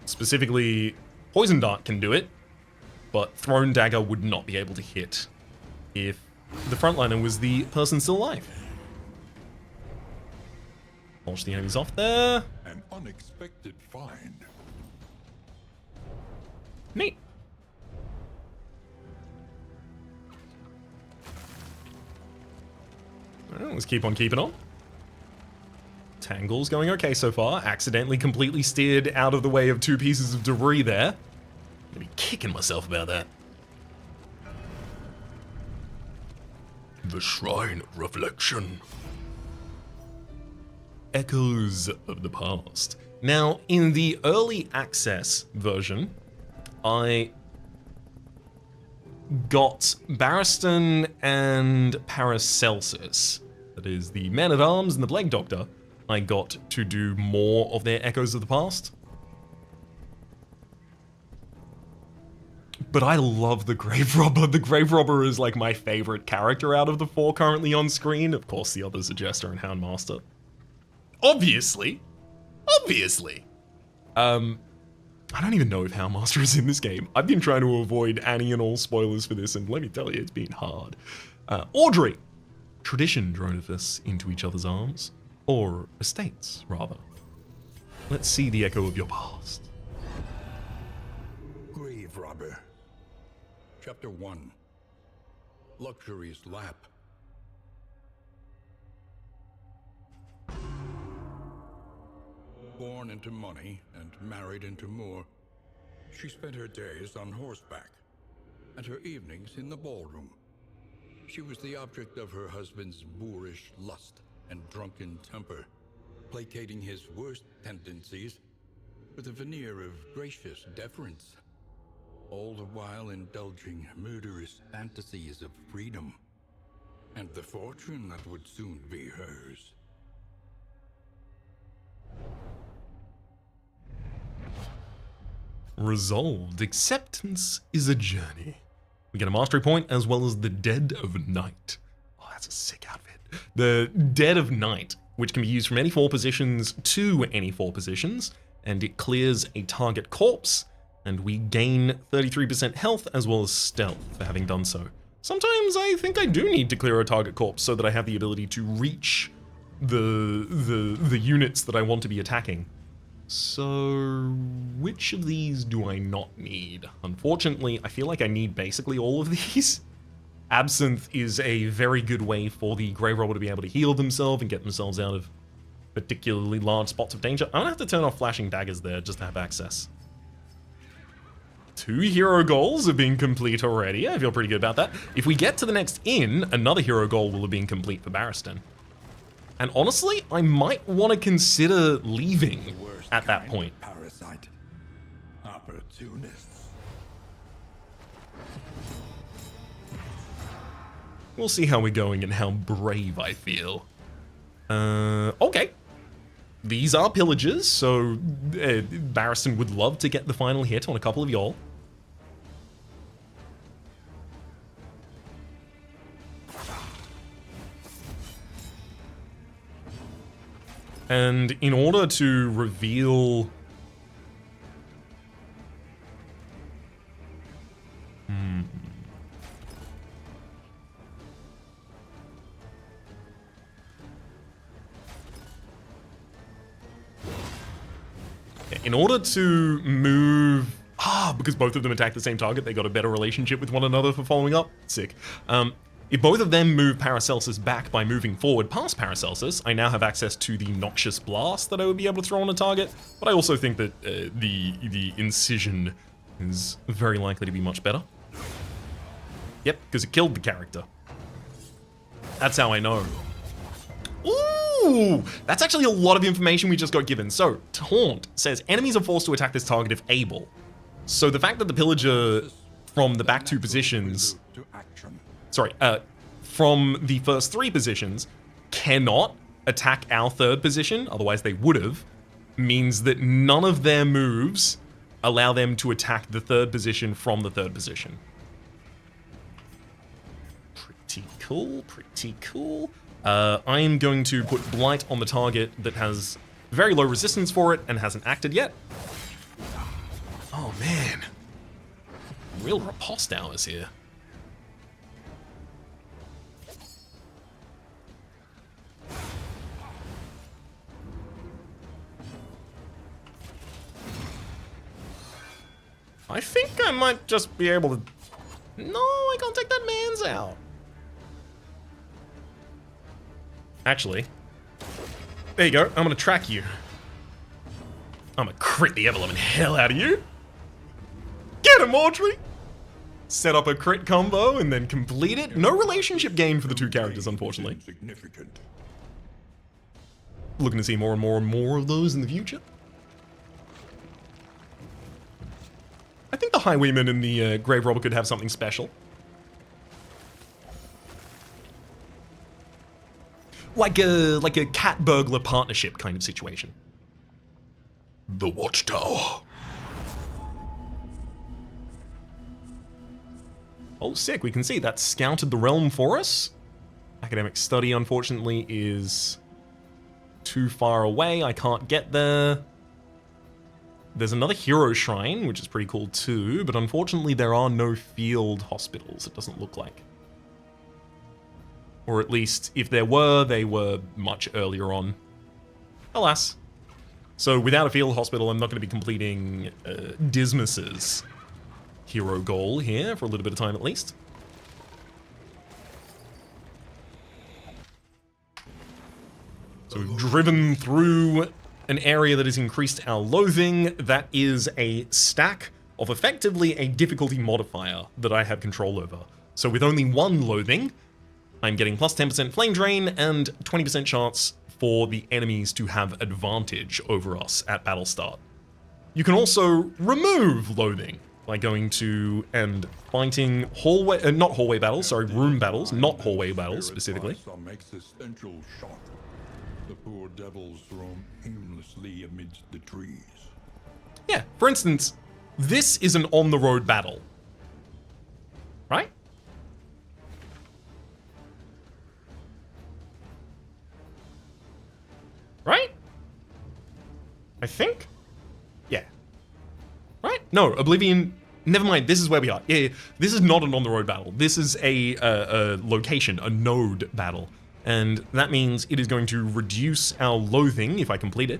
Specifically, Poison Dart can do it, but Thrown Dagger would not be able to hit if the frontliner was the person still alive. Launch the enemies off there. An unexpected find. Neat. Well, let's keep on keeping on. Tangle's going okay so far. Accidentally completely steered out of the way of 2 pieces of debris there. I'm gonna be kicking myself about that. The Shrine of Reflection. Echoes of the past. Now, in the early access version, I got Barristan and Paracelsus. That is the Man-at-Arms and the Plague Doctor. I got to do more of their Echoes of the Past. But I love the Grave Robber. The Grave Robber is like my favorite character out of the 4 currently on screen. Of course, the others are Jester and Houndmaster. Obviously. Obviously. I don't even know if Houndmaster is in this game. I've been trying to avoid any and all spoilers for this, and let me tell you, it's been hard. Audrey. Tradition droneth us into each other's arms. Or estates, rather. Let's see the echo of your past. Grave robber. Chapter 1. Luxury's lap. Born into money and married into more, she spent her days on horseback and her evenings in the ballroom. She was the object of her husband's boorish lust and drunken temper, placating his worst tendencies with a veneer of gracious deference, all the while indulging murderous fantasies of freedom and the fortune that would soon be hers. Resolved. Acceptance is a journey. We get a mastery point as well as the Dead of Night. Oh, that's a sick outfit. The Dead of Night, which can be used from any 4 positions to any 4 positions, and it clears a target corpse, and we gain 33% health as well as stealth for having done so. Sometimes I think I do need to clear a target corpse so that I have the ability to reach the units that I want to be attacking. So, which of these do I not need? Unfortunately, I feel like I need basically all of these. Absinthe is a very good way for the Grave Robber to be able to heal themselves and get themselves out of particularly large spots of danger. I'm gonna have to turn off flashing daggers there just to have access. 2 hero goals have been complete already. I feel pretty good about that. If we get to the next inn, another hero goal will have been complete for Barristan. And honestly, I might want to consider leaving at that point. Parasite. Opportunists. We'll see how we're going and how brave I feel. Okay. These are pillagers, so Barristan would love to get the final hit on a couple of y'all. And in order to reveal... In order to move... because both of them attack the same target, they got a better relationship with one another for following up. Sick. If both of them move Paracelsus back by moving forward past Paracelsus, I now have access to the Noxious Blast that I would be able to throw on a target, but I also think that the Incision is very likely to be much better. Yep, because it killed the character. That's how I know. Ooh, that's actually a lot of information we just got given. So, Taunt says, enemies are forced to attack this target if able. So the fact that the Pillager from the back 2 positions... Sorry, from the first 3 positions cannot attack our 3rd position, otherwise they would have, means that none of their moves allow them to attack the 3rd position from the 3rd position. Pretty cool, pretty cool. I am going to put Blight on the target that has very low resistance for it and hasn't acted yet. Oh man. Real riposte hours here. I think I might just be able to... No, I can't take that man's out. Actually, there you go. I'm gonna track you. I'm gonna crit the ever-loving hell out of you. Get him, Audrey! Set up a crit combo and then complete it. No relationship gain for the 2 characters, unfortunately. Looking to see more and more and more of those in the future. I think the Highwayman and the Grave Robber could have something special. Like a cat burglar partnership kind of situation. The Watchtower. Oh, sick. We can see that scouted the realm for us. Academic study, unfortunately, is too far away. I can't get there. There's another hero shrine, which is pretty cool too, but unfortunately there are no field hospitals, it doesn't look like. Or at least, if there were, they were much earlier on. Alas. So without a field hospital, I'm not going to be completing Dismas's hero goal here for a little bit of time at least. So we've driven through an area that has increased our loathing. That is a stack of effectively a difficulty modifier that I have control over. So with only one loathing, I'm getting plus 10% flame drain and 20% chance for the enemies to have advantage over us at battle start. You can also remove loathing by going to and fighting hallway, not hallway battles, sorry, room battles, not hallway battles specifically. Some existential shock. The poor devils roam aimlessly amidst the trees. Yeah, for instance, this is an on-the-road battle, right? Right? I think? Yeah. Right? No, Oblivion... Never mind, this is where we are. Yeah, this is not an on-the-road battle. This is a location, a node battle. And that means it is going to reduce our loathing if I complete it.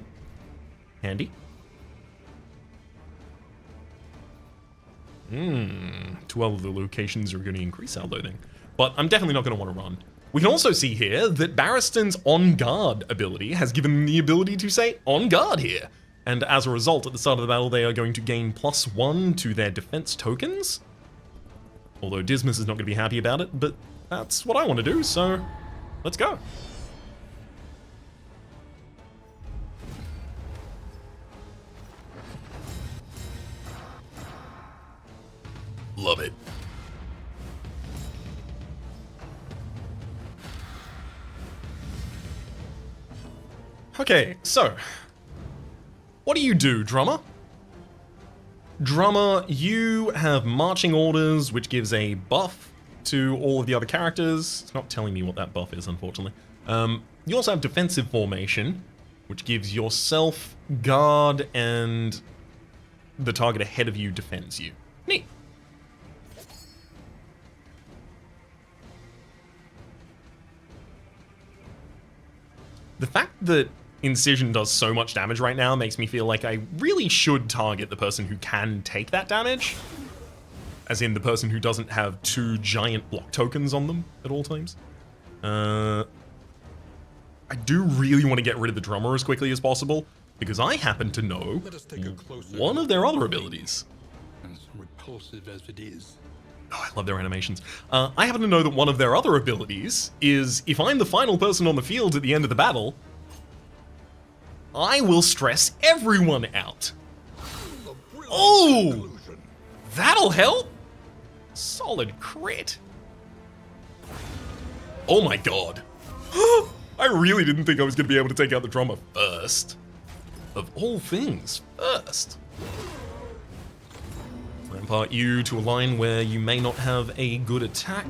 Handy. 12 of the locations are going to increase our loathing. But I'm definitely not going to want to run. We can also see here that Barristan's On Guard ability has given them the ability to say On Guard here. And as a result, at the start of the battle, they are going to gain +1 to their defense tokens. Although Dismas is not going to be happy about it, but that's what I want to do, so let's go. Love it. Okay, so what do you do, Drummer? Drummer, you have marching orders, which gives a buff to all of the other characters. It's not telling me what that buff is, unfortunately. You also have defensive formation, which gives yourself guard and the target ahead of you defends you. Neat. The fact that Incision does so much damage right now makes me feel like I really should target the person who can take that damage. As in the person who doesn't have 2 giant block tokens on them at all times. I do really want to get rid of the Drummer as quickly as possible, because I happen to know one of their other abilities. As repulsive as it is. Oh, I love their animations. I happen to know that one of their other abilities is, if I'm the final person on the field at the end of the battle, I will stress everyone out. Oh! That'll help? Solid crit. Oh my god. I really didn't think I was going to be able to take out the Drummer first. Of all things, first. Rampart you to a line where you may not have a good attack.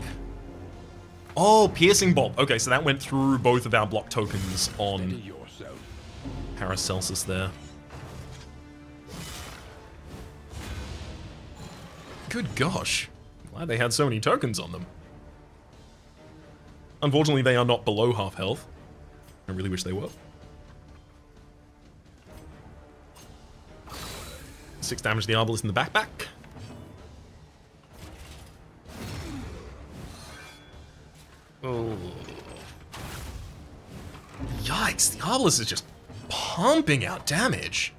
Oh, Piercing Bolt. Okay, so that went through both of our block tokens on Paracelsus there. Good gosh. Glad they had so many tokens on them. Unfortunately, they are not below half health. I really wish they were. 6 damage to the Arbalist in the backpack. Oh. Yikes, the Arbalist is just pumping out damage.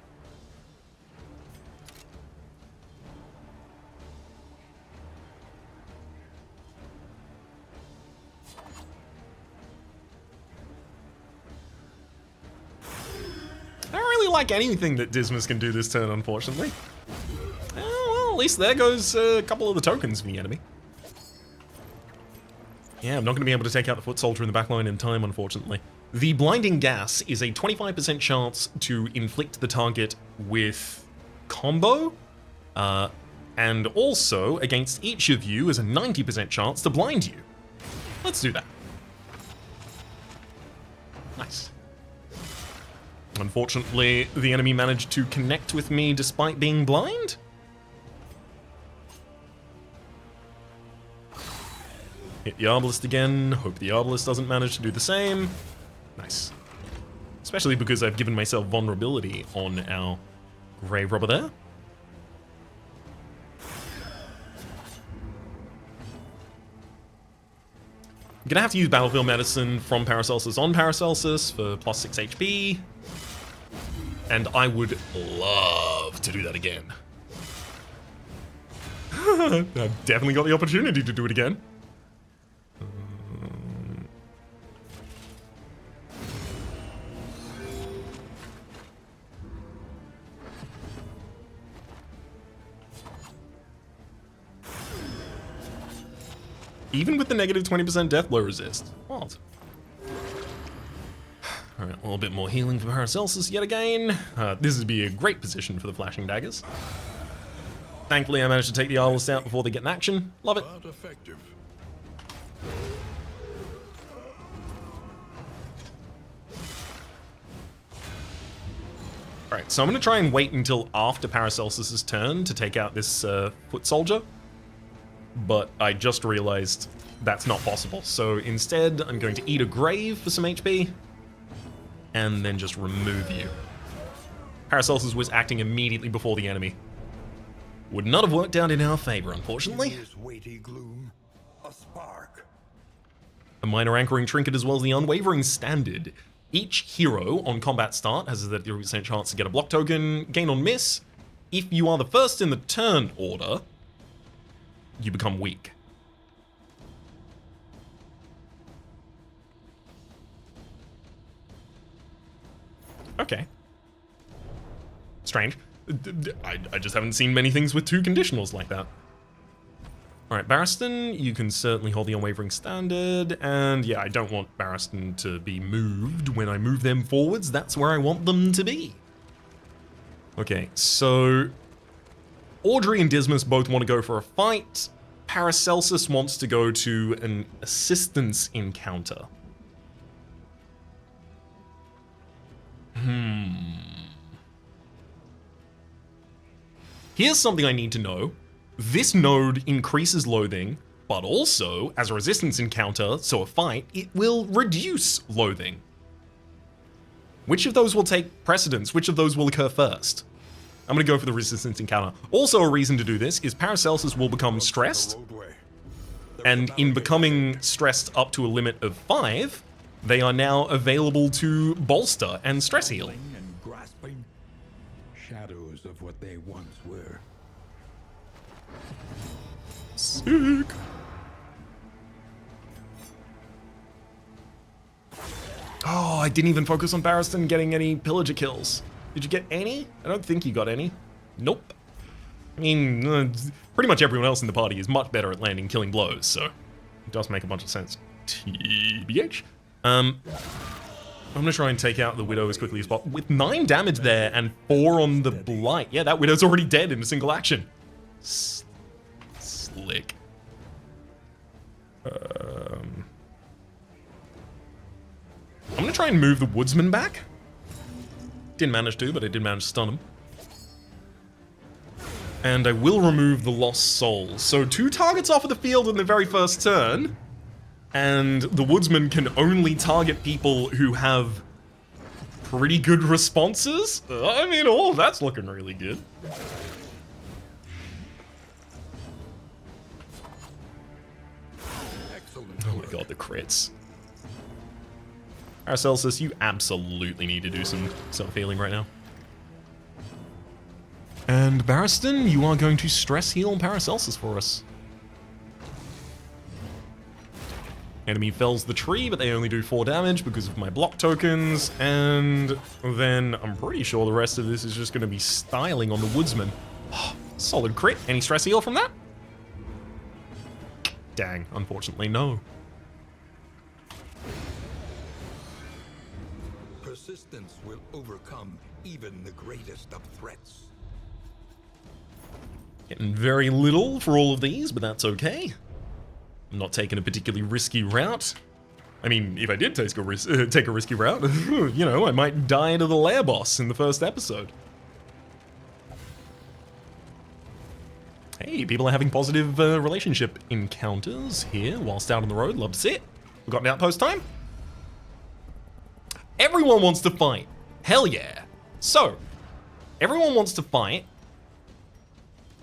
I don't really like anything that Dismas can do this turn, unfortunately. Well, at least there goes a couple of the tokens for the enemy. Yeah, I'm not going to be able to take out the foot soldier in the backline in time, unfortunately. The Blinding Gas is a 25% chance to inflict the target with combo, and also, against each of you, is a 90% chance to blind you. Let's do that. Nice. Unfortunately, the enemy managed to connect with me despite being blind. Hit the Arbalist again. Hope the Arbalist doesn't manage to do the same. Nice. Especially because I've given myself vulnerability on our grave robber there. I'm gonna have to use Battlefield Medicine from Paracelsus on Paracelsus for plus 6 HP. And I would love to do that again. I've definitely got the opportunity to do it again. Even with the negative 20% death blow resist. What? Alright, a little bit more healing for Paracelsus yet again. This would be a great position for the flashing daggers. Thankfully, I managed to take the Eyeless out before they get in action. Love it. But effective. Alright, so I'm going to try and wait until after Paracelsus' turn to take out this foot soldier. But I just realized that's not possible. So instead, I'm going to eat a grave for some HP. And then just remove you. Paracelsus was acting immediately before the enemy. Would not have worked out in our favor, unfortunately. This weighty gloom, a spark. A minor anchoring trinket as well as the unwavering standard. Each hero on combat start has a 30% chance to get a block token, gain on miss. If you are the first in the turn order, you become weak. Okay. Strange. I just haven't seen many things with 2 conditionals like that. Alright, Barristan, you can certainly hold the unwavering standard, and yeah, I don't want Barristan to be moved when I move them forwards. That's where I want them to be. Okay, so Audrey and Dismas both want to go for a fight. Paracelsus wants to go to an assistance encounter. Here's something I need to know. This node increases loathing, but also, as a resistance encounter, so a fight, it will reduce loathing. Which of those will take precedence? Which of those will occur first? I'm gonna go for the resistance encounter. Also, a reason to do this is Paracelsus will become stressed, and in becoming stressed up to a limit of 5, they are now available to bolster and stress heal. And grasping shadows of what they once were. Sick. Oh, I didn't even focus on Barristan getting any pillager kills. Did you get any? I don't think you got any. Nope. I mean, pretty much everyone else in the party is much better at landing killing blows, so it does make a bunch of sense. TBH. I'm gonna try and take out the Widow as quickly as possible. With 9 damage there and 4 on the Blight. Yeah, that Widow's already dead in a single action. Slick. I'm gonna try and move the Woodsman back. Didn't manage to, but I did manage to stun him. And I will remove the Lost Soul. So 2 targets off of the field in the very first turn. And the Woodsman can only target people who have pretty good responses. I mean, oh, that's looking really good. Excellent. Oh my god, the crits. Paracelsus, you absolutely need to do some self-healing right now. And Barristan, you are going to stress heal Paracelsus for us. Enemy fells the tree, but they only do 4 damage because of my block tokens, and then I'm pretty sure the rest of this is just going to be styling on the Woodsman. Solid crit. Any stress heal from that? Dang, unfortunately, no. Persistence will overcome even the greatest of threats. Getting very little for all of these, but that's okay. I'm not taking a particularly risky route. I mean, if I did take a risky route, you know, I might die to the lair boss in the first episode. Hey, people are having positive relationship encounters here whilst out on the road. Love to see it. We've got an outpost time. Everyone wants to fight. Hell yeah. So, everyone wants to fight,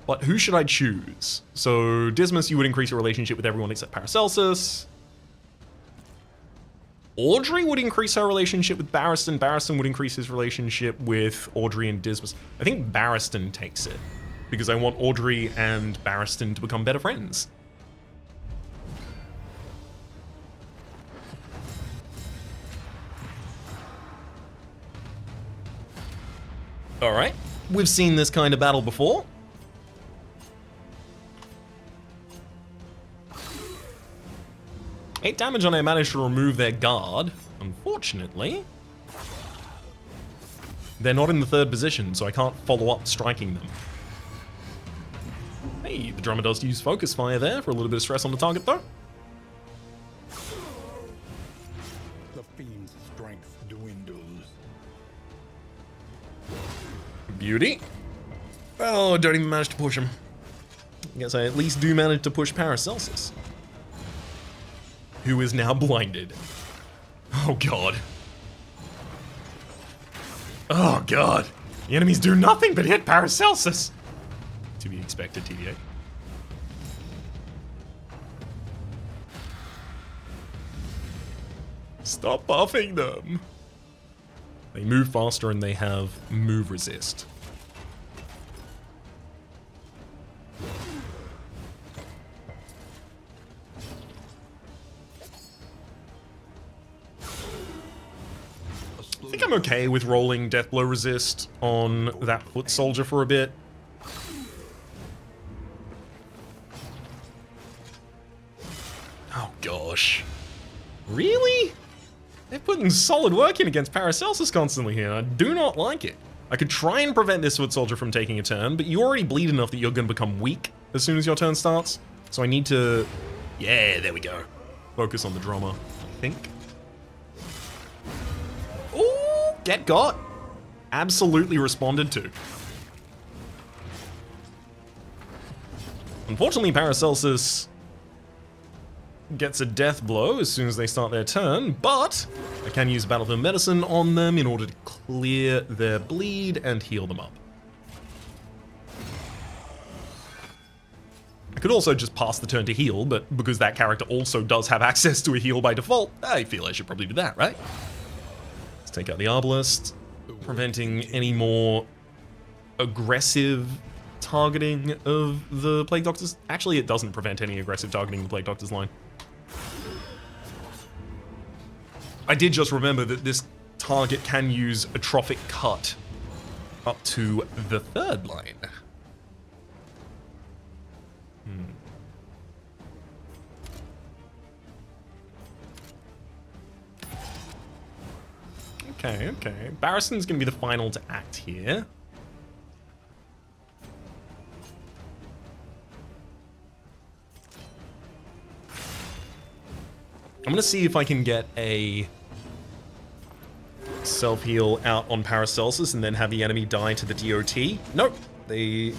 but who should I choose? So, Dismas, you would increase your relationship with everyone except Paracelsus. Audrey would increase her relationship with Barristan. Barristan would increase his relationship with Audrey and Dismas. I think Barristan takes it, because I want Audrey and Barristan to become better friends. Alright, we've seen this kind of battle before. 8 damage and I managed to remove their guard. Unfortunately, they're not in the 3rd position, so I can't follow up striking them. Hey, the drummer does use focus fire there for a little bit of stress on the target though. The fiend's strength dwindles. Beauty. Oh, don't even manage to push him. I guess I at least do manage to push Paracelsus, who is now blinded. Oh god. Oh god. The enemies do nothing but hit Paracelsus. To be expected, TVA. Stop buffing them. They move faster and they have move resist. I think I'm okay with rolling Death Blow resist on that foot soldier for a bit. Oh gosh. Really? They're putting solid work in against Paracelsus constantly here, and I do not like it. I could try and prevent this foot soldier from taking a turn, but you already bleed enough that you're going to become weak as soon as your turn starts. So I need to... Yeah, there we go. Focus on the drummer, I think. Ooh, get got. Absolutely responded to. Unfortunately, Paracelsus gets a death blow as soon as they start their turn, but I can use Battlefield Medicine on them in order to clear their bleed and heal them up. I could also just pass the turn to heal, but because that character also does have access to a heal by default, I feel I should probably do that, right? Let's take out the Arbalist, preventing any more aggressive targeting of the Plague Doctors. Actually, it doesn't prevent any aggressive targeting of the Plague Doctors line. I did just remember that this target can use Atrophic Cut up to the 3rd line. Okay, okay. Barristan's gonna be the final to act here. I'm gonna see if I can get a self-heal out on Paracelsus and then have the enemy die to the DOT. Nope. They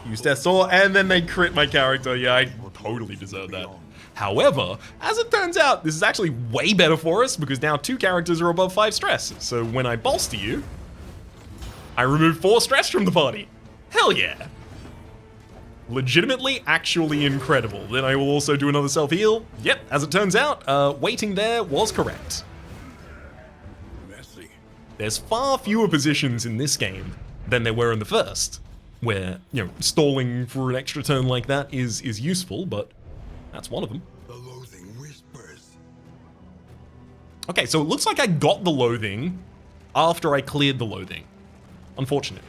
use Death Sword and then they crit my character. Yeah, I totally deserve that. However, as it turns out, this is actually way better for us because now 2 characters are above 5 stress. So when I bolster you, I remove 4 stress from the party. Hell yeah. Legitimately, actually incredible. Then I will also do another self-heal. Yep, as it turns out, waiting there was correct. Messy. There's far fewer positions in this game than there were in the first, where, you know, stalling for an extra turn like that is useful, but that's one of them. The loathing whispers. Okay, so it looks like I got the loathing after I cleared the loathing. Unfortunate.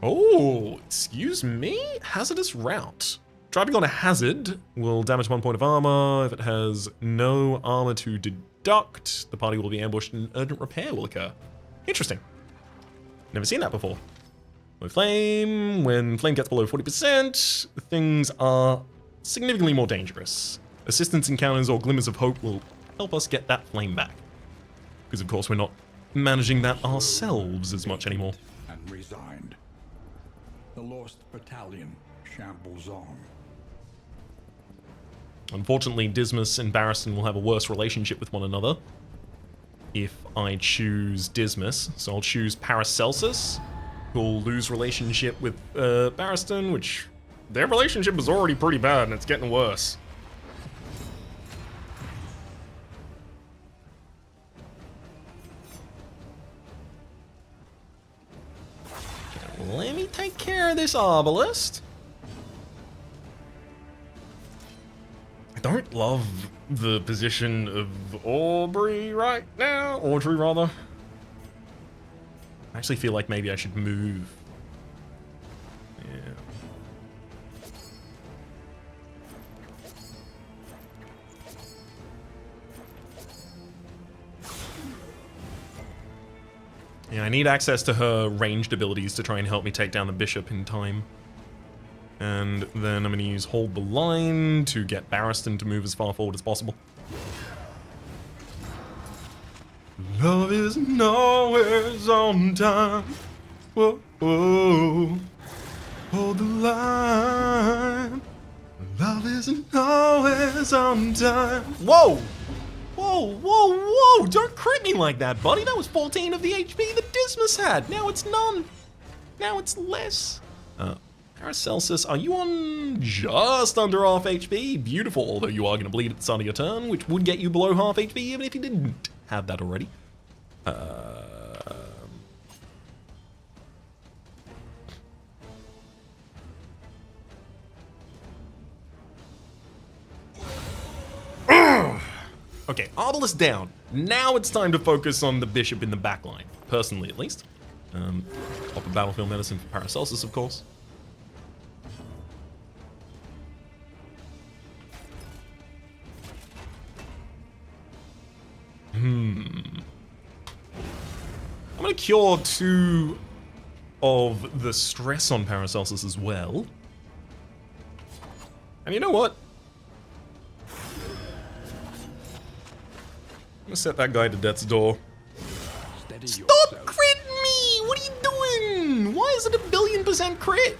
Oh, excuse me? Hazardous route. Driving on a hazard will damage 1 point of armor. If it has no armor to deduct, the party will be ambushed and urgent repair will occur. Interesting. Never seen that before. With flame, when flame gets below 40%, things are significantly more dangerous. Assistance encounters or glimmers of hope will help us get that flame back. Because of course we're not managing that ourselves as much anymore. And resigned. The lost battalion shambles on. Unfortunately, Dismas and Barristan will have a worse relationship with one another if I choose Dismas. So I'll choose Paracelsus, who'll lose relationship with Barristan, which their relationship is already pretty bad and it's getting worse. Let me take care of this obelisk. I don't love the position of Audrey right now. Audrey, rather. I actually feel like maybe I should move. Yeah. Yeah, I need access to her ranged abilities to try and help me take down the bishop in time. And then I'm going to use Hold the Line to get Barristan to move as far forward as possible. Love isn't always on time. Whoa, whoa. Hold the line. Love isn't always on time. Whoa! Whoa, whoa, whoa! Don't crit me like that, buddy. That was 14 of the HP that Dismas had. Now it's none. Now it's less. Paracelsus, are you on just under half HP? Beautiful, although you are going to bleed at the start of your turn, which would get you below half HP even if you didn't have that already. Okay, obelisk down. Now it's time to focus on the bishop in the back line, personally at least. Pop a battlefield medicine for Paracelsus, of course. I'm gonna cure 2 of the stress on Paracelsus as well. And you know what? I'm gonna set that guy to death's door. Stop critting me! What are you doing? Why is it a 1,000,000,000% crit?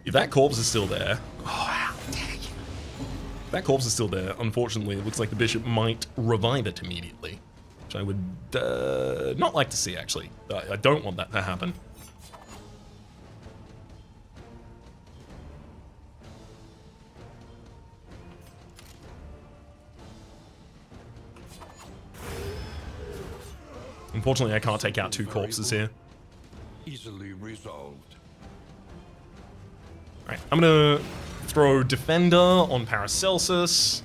If that corpse is still there... Oh, how dare you. If that corpse is still there, unfortunately, it looks like the bishop might revive it immediately. Which I would not like to see, actually. I don't want that to happen. Unfortunately, I can't take out 2 corpses here. Easily resolved. Alright, I'm gonna throw Defender on Paracelsus.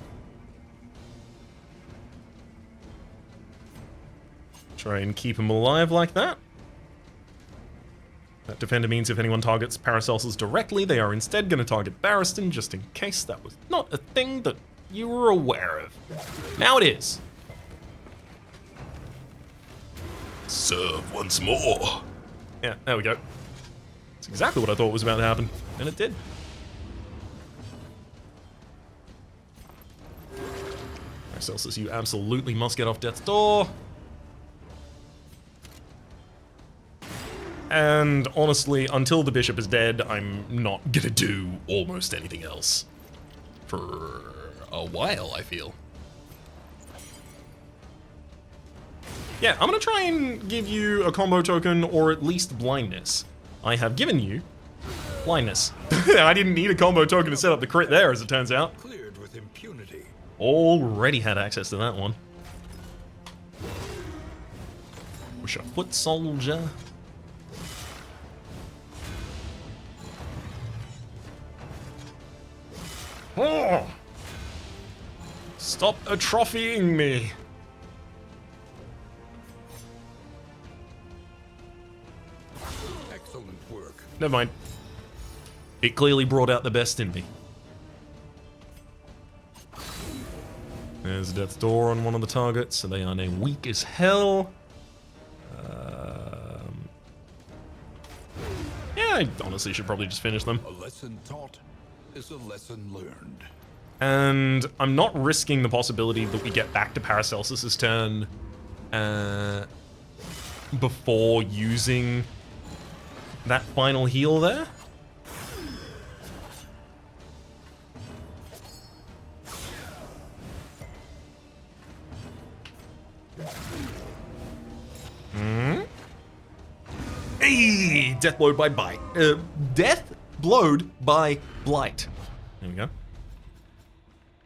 Try and keep him alive like that. That Defender means if anyone targets Paracelsus directly, they are instead going to target Barristan, just in case that was not a thing that you were aware of. Now it is. Serve once more. Yeah, there we go. That's exactly what I thought was about to happen, and it did. Paracelsus, you absolutely must get off death's door. And honestly, until the bishop is dead, I'm not gonna do almost anything else. For a while, I feel. Yeah, I'm gonna try and give you a combo token, or at least blindness. I have given you blindness. I didn't need a combo token to set up the crit there, as it turns out. Cleared with impunity. Already had access to that one. Push a foot soldier. Oh! Stop atrophying me. Excellent work. Never mind. It clearly brought out the best in me. There's Death's Door on one of the targets, so they are now weak as hell. Yeah, I honestly should probably just finish them. A lesson taught is a lesson learned. And I'm not risking the possibility that we get back to Paracelsus's turn before using that final heal there. Hey, death blowed by bite. Death blowed by blight. There we go.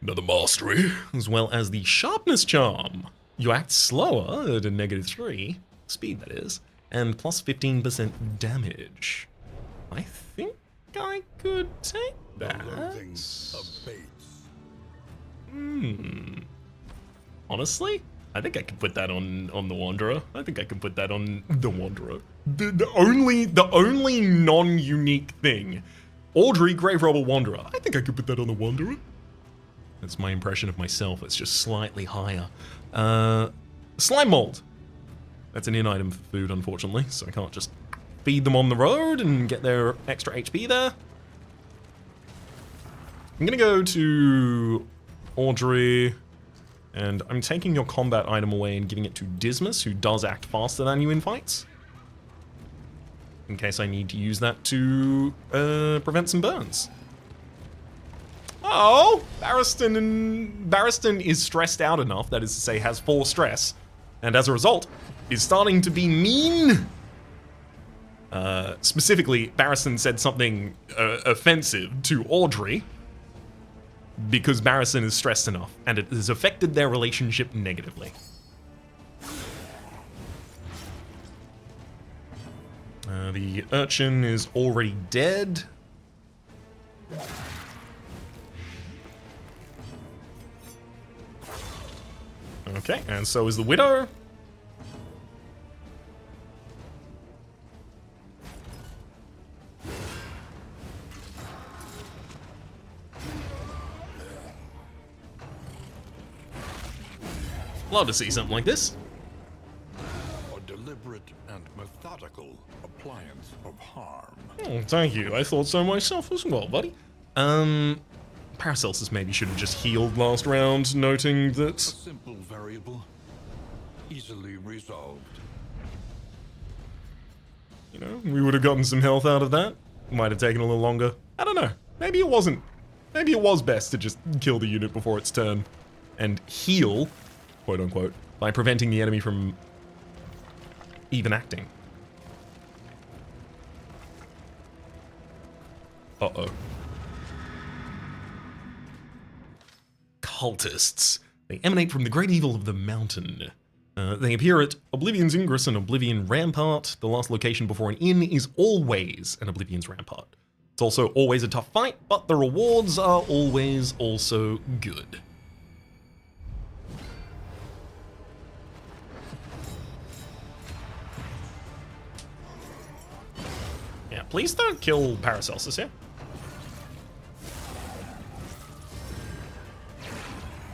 Another mastery, as well as the sharpness charm. You act slower at a -3 speed, that is, and plus 15% damage. I think I could take that. Honestly, I think I could put that on the Wanderer. I think I can put that on the Wanderer. The only non-unique thing. Audrey, Grave Robber, Wanderer. I think I could put that on the Wanderer. That's my impression of myself. It's just slightly higher. Slime mold. That's an in-item for food, unfortunately, so I can't just feed them on the road and get their extra HP there. I'm gonna go to Audrey, and I'm taking your combat item away and giving it to Dismas, who does act faster than you in fights, in case I need to use that to prevent some burns. Oh, Barristan is stressed out enough, that is to say has 4 stress, and as a result is starting to be mean. Specifically, Barristan said something offensive to Audrey because Barristan is stressed enough, and it has affected their relationship negatively. The urchin is already dead. Okay, and so is the widow. Love to see something like this. A deliberate and methodical appliance of harm. Oh, thank you. I thought so myself as well, buddy. Paracelsus maybe should have just healed last round, noting that... A simple variable, easily resolved. You know, we would have gotten some health out of that. Might have taken a little longer. I don't know. Maybe it wasn't. Maybe it was best to just kill the unit before its turn and heal, quote unquote, by preventing the enemy from even acting. Uh-oh. Cultists. They emanate from the great evil of the mountain. They appear at Oblivion's Ingress and Oblivion Rampart. The last location before an inn is always an Oblivion's Rampart. It's also always a tough fight, but the rewards are always also good. Yeah, please don't kill Paracelsus here.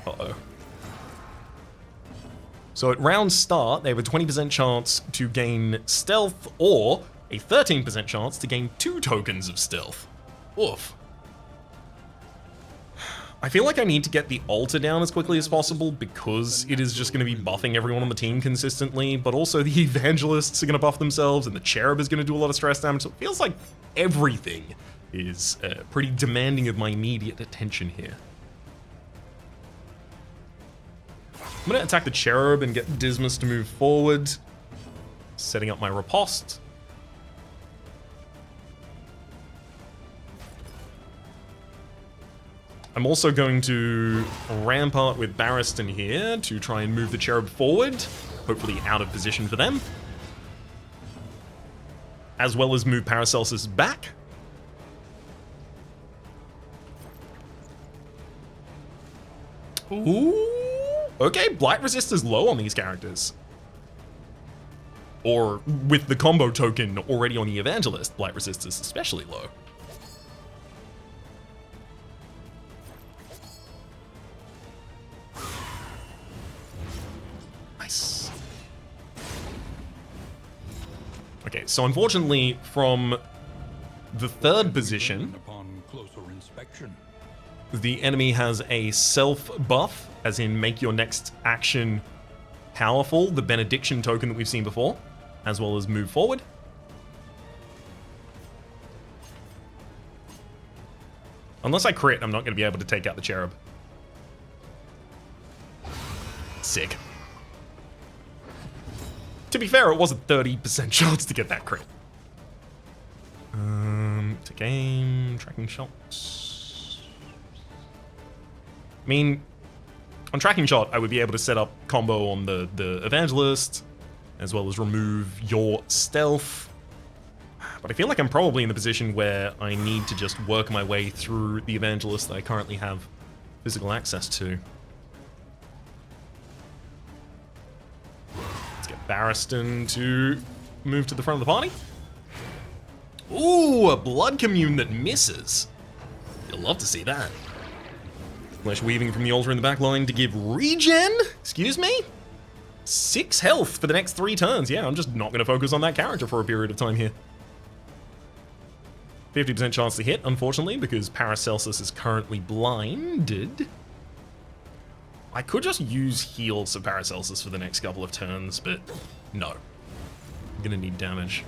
Uh-oh. So at round start, they have a 20% chance to gain stealth or a 13% chance to gain 2 tokens of stealth. Oof. I feel like I need to get the altar down as quickly as possible because it is just going to be buffing everyone on the team consistently, but also the evangelists are going to buff themselves and the cherub is going to do a lot of stress damage, so it feels like everything is pretty demanding of my immediate attention here. I'm going to attack the cherub and get Dismas to move forward, setting up my riposte. I'm also going to rampart with Barristan here to try and move the cherub forward, hopefully out of position for them, as well as move Paracelsus back. Ooh. Okay, Blight Resist is low on these characters. Or, with the combo token already on the Evangelist, Blight Resist is especially low. Nice. Okay, so unfortunately, from the 3rd position, Upon closer inspection, the enemy has a self buff, as in make your next action powerful, the benediction token that we've seen before, as well as move forward. Unless I crit, I'm not going to be able to take out the cherub. Sick. To be fair, it was a 30% chance to get that crit. Take aim, tracking shots. I mean, on tracking shot, I would be able to set up combo on the evangelist, as well as remove your stealth. But I feel like I'm probably in the position where I need to just work my way through the evangelist that I currently have physical access to. Let's get Barristan to move to the front of the party. Ooh, a blood commune that misses. You'll love to see that. Flesh weaving from the altar in the back line to give regen? Excuse me? 6 health for the next 3 turns. Yeah, I'm just not going to focus on that character for a period of time here. 50% chance to hit, unfortunately, because Paracelsus is currently blinded. I could just use heals of Paracelsus for the next couple of turns, but no. I'm going to need damage.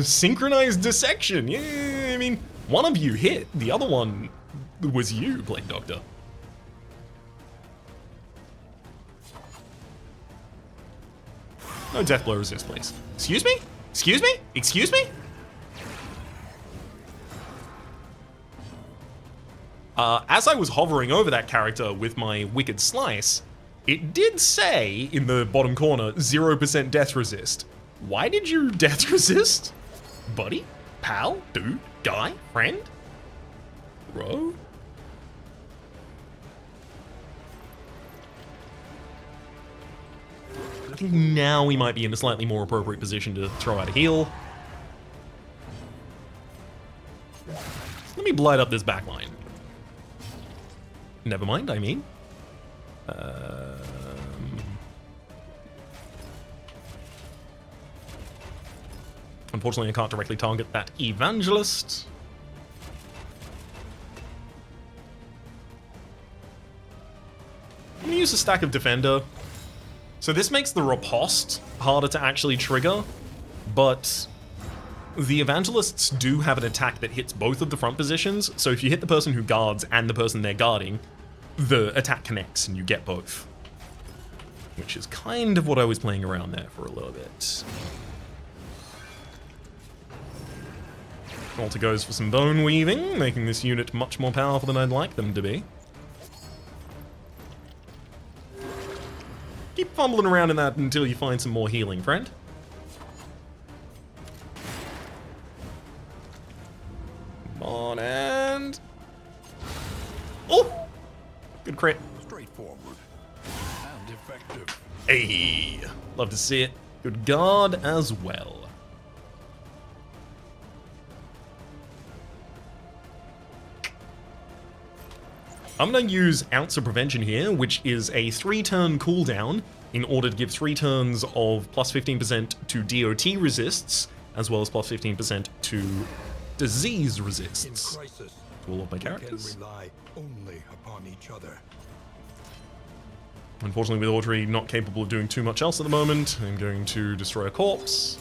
Synchronized dissection. Yeah, I mean, one of you hit, the other one was you, Plague Doctor. No death blow resist, please. Excuse me? Excuse me? Excuse me? As I was hovering over that character with my Wicked Slice, it did say in the bottom corner, 0% death resist. Why did you death resist? Buddy? Pal? Dude? Guy? Friend? Bro? I think now we might be in a slightly more appropriate position to throw out a heal. Let me blight up this backline. Never mind, I mean. Unfortunately, I can't directly target that evangelist. I'm gonna use a stack of defender. So this makes the riposte harder to actually trigger, but the evangelists do have an attack that hits both of the front positions. So if you hit the person who guards and the person they're guarding, the attack connects and you get both. Which is kind of what I was playing around there for a little bit. Altar goes for some bone weaving, making this unit much more powerful than I'd like them to be. Keep fumbling around in that until you find some more healing, friend. Come on, and... oh! Good crit. Straightforward and effective. Hey! Love to see it. Good guard as well. I'm going to use Ounce of Prevention here, which is a 3-turn cooldown in order to give 3 turns of plus 15% to DOT resists, as well as plus 15% to disease resists. In crisis, to all of my characters. we can rely only upon each other. Unfortunately, with Audrey not capable of doing too much else at the moment, I'm going to destroy a corpse.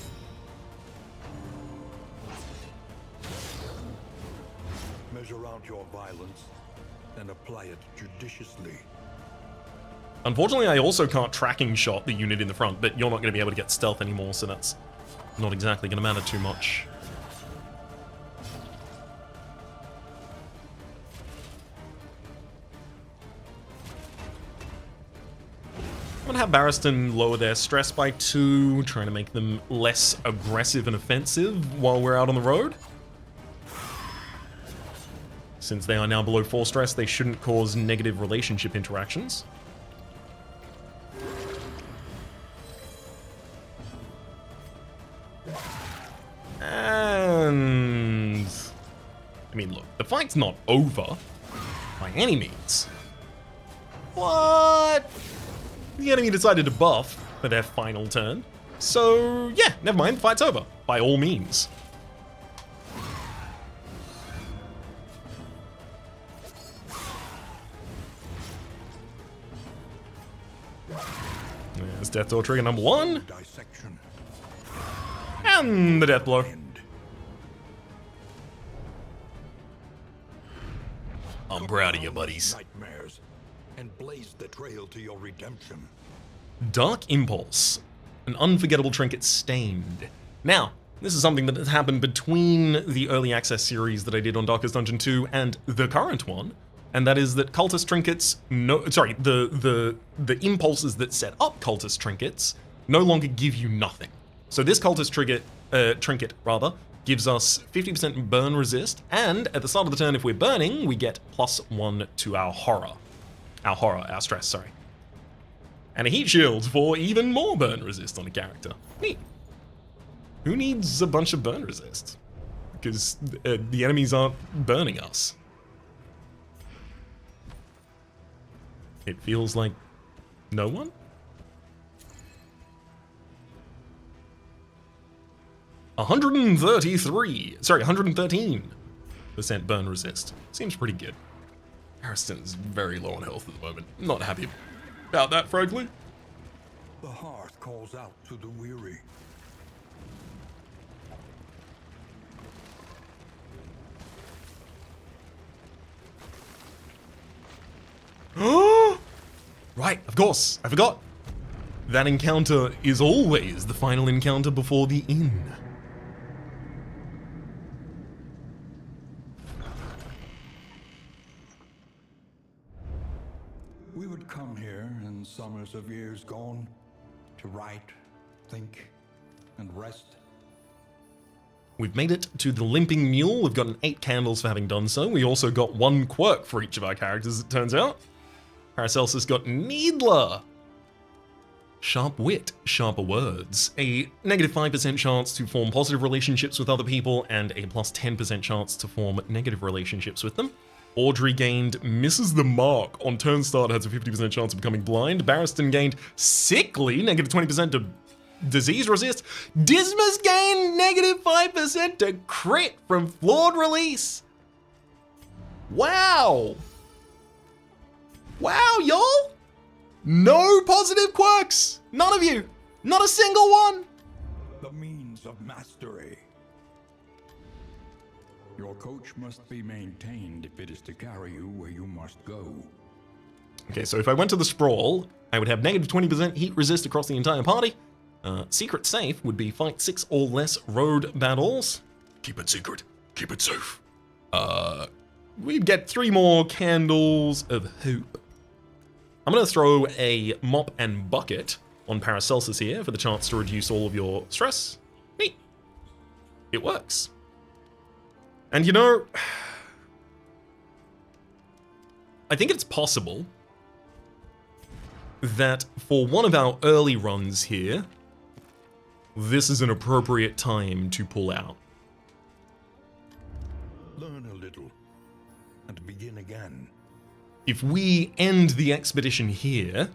Measure out your violence and apply it judiciously. Unfortunately, I also can't tracking shot the unit in the front, but you're not going to be able to get stealth anymore, so that's not exactly going to matter too much. I'm going to have Barristan lower their stress by 2, trying to make them less aggressive and offensive while we're out on the road. Since they are now below 4 stress, they shouldn't cause negative relationship interactions. And... I mean, look, the fight's not over by any means. What? The enemy decided to buff for their final turn. So, yeah, never mind, the fight's over, by all means. There's Death Door trigger number 1. Dissection. And the death blow. End. I'm proud of you, buddies. Nightmares. and blazed the trail to your redemption. Dark Impulse. An unforgettable trinket stained. Now, this is something that has happened between the early access series that I did on Darkest Dungeon 2 and the current one, and that is that cultist trinkets, the impulses that set up cultist trinkets no longer give you nothing. So this cultist trinket gives us 50% burn resist, and at the start of the turn, if we're burning, we get +1 to our stress, sorry. And a heat shield for even more burn resist on a character. Neat. Who needs a bunch of burn resist? Because the enemies aren't burning us. It feels like no one? $113% burn resist. Seems pretty good. Harrison's very low on health at the moment. Not happy about that, frankly. The hearth calls out to the weary. Right, of course, I forgot. That encounter is always the final encounter before the inn. We would come here in summers of years gone to write, think, and rest. We've made it to the Limping Mule. We've gotten 8 candles for having done so. We also got 1 quirk for each of our characters, it turns out. Paracelsus got Needler. Sharp wit, sharper words. A -5% chance to form positive relationships with other people, and a +10% chance to form negative relationships with them. Audrey gained misses the mark. On turn start has a 50% chance of becoming blind. Barristan gained sickly, -20% to disease resist. Dismas gained -5% to crit from flawed release. Wow. Wow, y'all. No positive quirks. None of you. Not a single one. The means of mastery. Your coach must be maintained if it is to carry you where you must go. Okay, so if I went to the Sprawl, I would have -20% heat resist across the entire party. Secret safe would be fight 6 or less road battles. Keep it secret. Keep it safe. We'd get 3 more candles of hope. I'm going to throw a mop and bucket on Paracelsus here for the chance to reduce all of your stress. Neat. It works. And you know, I think it's possible that for one of our early runs here, this is an appropriate time to pull out. Learn a little and begin again. If we end the expedition here,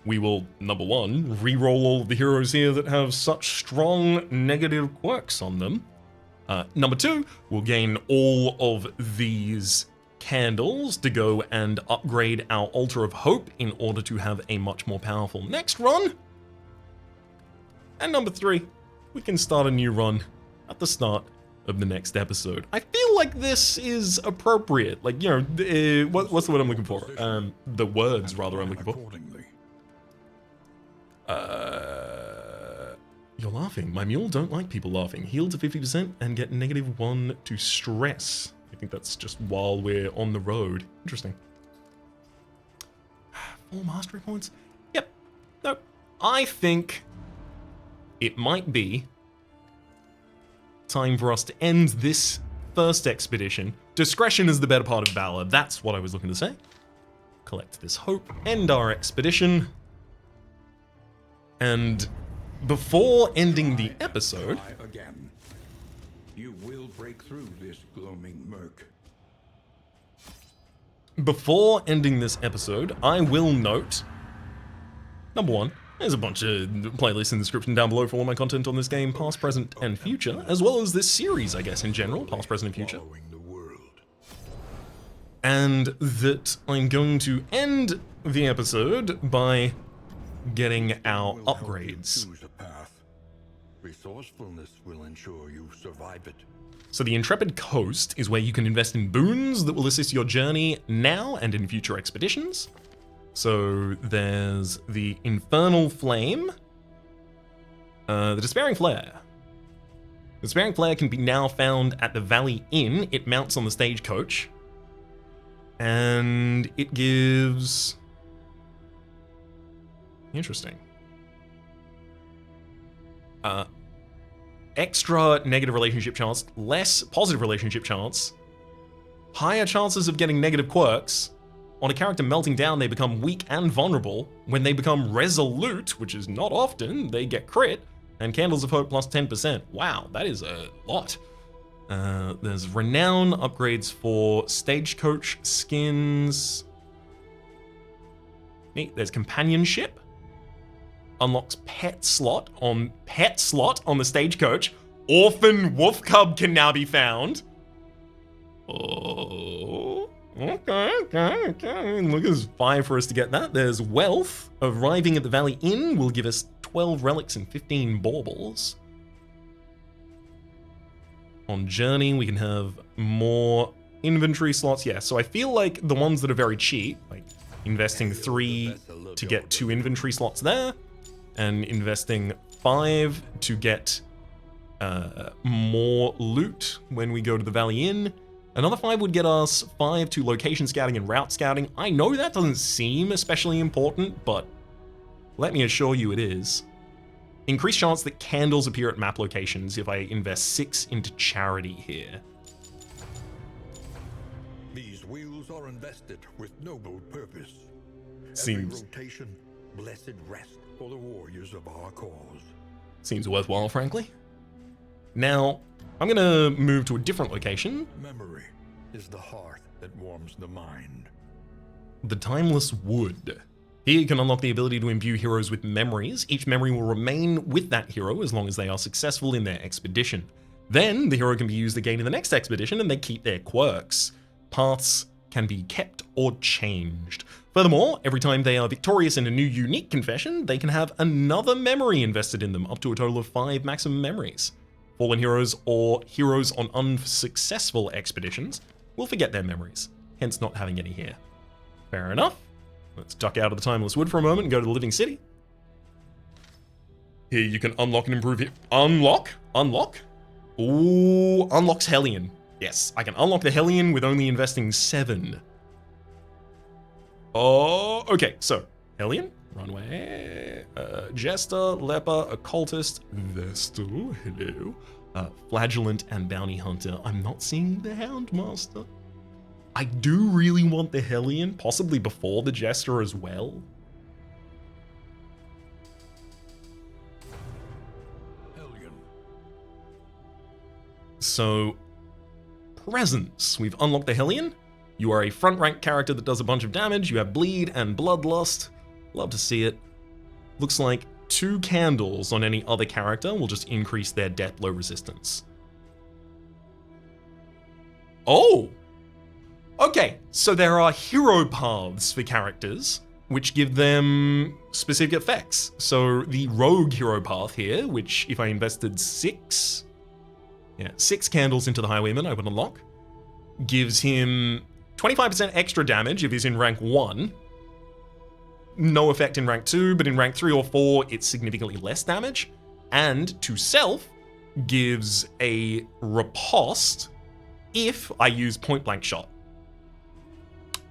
we will, number 1, re-roll all of the heroes here that have such strong negative quirks on them. Number 2, we'll gain all of these candles to go and upgrade our Altar of Hope in order to have a much more powerful next run. And number 3, we can start a new run at the start of the next episode. I feel like this is appropriate. Like, you know, what's the word I'm looking for? The words, rather, I'm looking for. You're laughing. My mule don't like people laughing. Heal to 50% and get -1 to stress. I think that's just while we're on the road. Interesting. 4 mastery points? Yep. Nope. I think it might be time for us to end this first expedition. Discretion is the better part of valor. That's what I was looking to say. Collect this hope, end our expedition. And before ending the episode, Again. You will break through this gloaming murk. Before ending this episode, I will note, number 1, there's a bunch of playlists in the description down below for all my content on this game, past, present, and future, as well as this series, I guess, in general, past, present, and future. And that I'm going to end the episode by getting our upgrades. Choose a path. Resourcefulness will ensure you survive it. So the Intrepid Coast is where you can invest in boons that will assist your journey now and in future expeditions. So there's the Infernal Flame, the Despairing Flare. The Despairing Flare can be now found at the Valley Inn. It mounts on the stagecoach. And it gives... Interesting. Extra negative relationship chance, less positive relationship chance, higher chances of getting negative quirks. On a character melting down, they become weak and vulnerable. When they become resolute, which is not often, they get crit, and Candles of Hope plus 10%. Wow, that is a lot. There's Renown upgrades for Stagecoach skins. Neat. There's Companionship. Unlocks Pet slot on the Stagecoach. Orphan Wolf Cub can now be found. Oh, okay. Look, there's 5 for us to get that. There's Wealth. Arriving at the Valley Inn will give us 12 relics and 15 baubles. On Journey, we can have more inventory slots. Yeah, so I feel like the ones that are very cheap, like investing 3 to get 2 inventory slots there, and investing 5 to get more loot when we go to the Valley Inn. Another 5 would get us 5 to location scouting and route scouting. I know that doesn't seem especially important, but let me assure you it is. Increased chance that candles appear at map locations if I invest 6 into charity here. These wheels are invested with noble purpose. Seems Every rotation, blessed rest for the warriors of our cause. Seems worthwhile, frankly. Now, I'm gonna move to a different location. Memory is the hearth that warms the mind. The Timeless Wood. Here you can unlock the ability to imbue heroes with memories. Each memory will remain with that hero as long as they are successful in their expedition. Then, the hero can be used again in the next expedition and they keep their quirks. Paths can be kept or changed. Furthermore, every time they are victorious in a new unique confession, they can have another memory invested in them, up to a total of 5 maximum memories. Fallen heroes or heroes on unsuccessful expeditions will forget their memories, hence not having any here. Fair enough. Let's duck out of the Timeless Wood for a moment and go to the Living City. Here you can unlock and improve it. Unlock? Ooh, unlocks Hellion. Yes, I can unlock the Hellion with only investing 7. Oh, okay, so Hellion, Runway, Jester, Leper, Occultist, Vestal, hello, Flagellant, and Bounty Hunter. I'm not seeing the Houndmaster. I do really want the Hellion, possibly before the Jester as well. Hellion. So, Presence. We've unlocked the Hellion. You are a front rank character that does a bunch of damage. You have Bleed and Bloodlust. Love to see it. Looks like 2 candles on any other character will just increase their death blow resistance. Oh! Okay, so there are hero paths for characters, which give them specific effects. So the rogue hero path here, which if I invested 6 candles into the Highwayman, I would unlock, gives him 25% extra damage if he's in rank 1. No effect in rank 2, but in rank 3 or 4, it's significantly less damage. And to self, gives a riposte if I use point blank shot.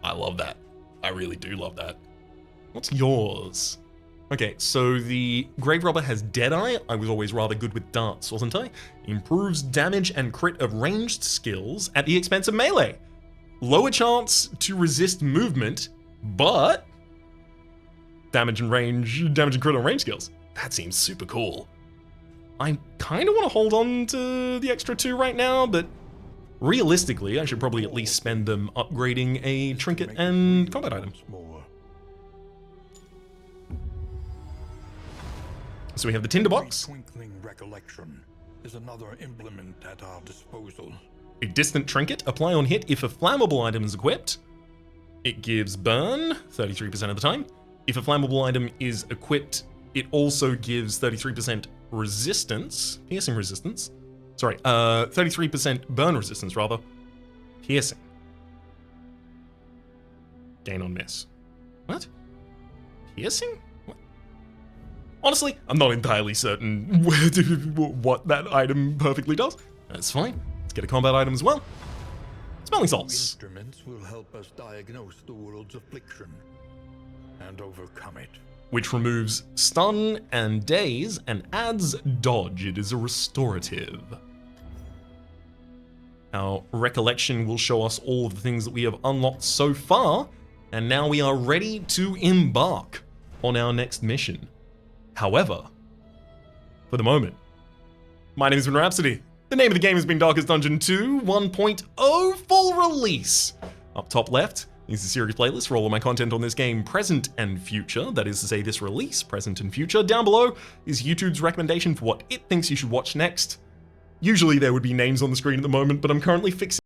I love that. I really do love that. What's yours? Okay, so the Grave Robber has Deadeye. I was always rather good with darts, wasn't I? Improves damage and crit of ranged skills at the expense of melee. Lower chance to resist movement, but damage and crit on range skills. That seems super cool. I kind of want to hold on to the extra 2 right now, but realistically, I should probably at least spend them upgrading a trinket and combat item. So we have the Tinderbox. Twinkling recollection is another implement at our disposal. A distant trinket. Apply on hit if a flammable item is equipped. It gives burn 33% of the time. If a flammable item is equipped, it also gives 33% resistance, piercing resistance. Sorry, 33% burn resistance, rather. Piercing. Gain on miss. What? Piercing? What? Honestly, I'm not entirely certain what that item perfectly does. That's fine. Let's get a combat item as well. Smelling salts. Instruments will help us diagnose the world's affliction and overcome it. Which removes stun and daze and adds dodge. It is a restorative. Our recollection will show us all of the things that we have unlocked so far, and now we are ready to embark on our next mission. However, for the moment, my name has been Rhapsody. The name of the game has been Darkest Dungeon 2 1.0 full release. Up top left is the series playlist for all of my content on this game, present and future. That is to say, this release, present and future. Down below is YouTube's recommendation for what it thinks you should watch next. Usually there would be names on the screen at the moment, but I'm currently fixing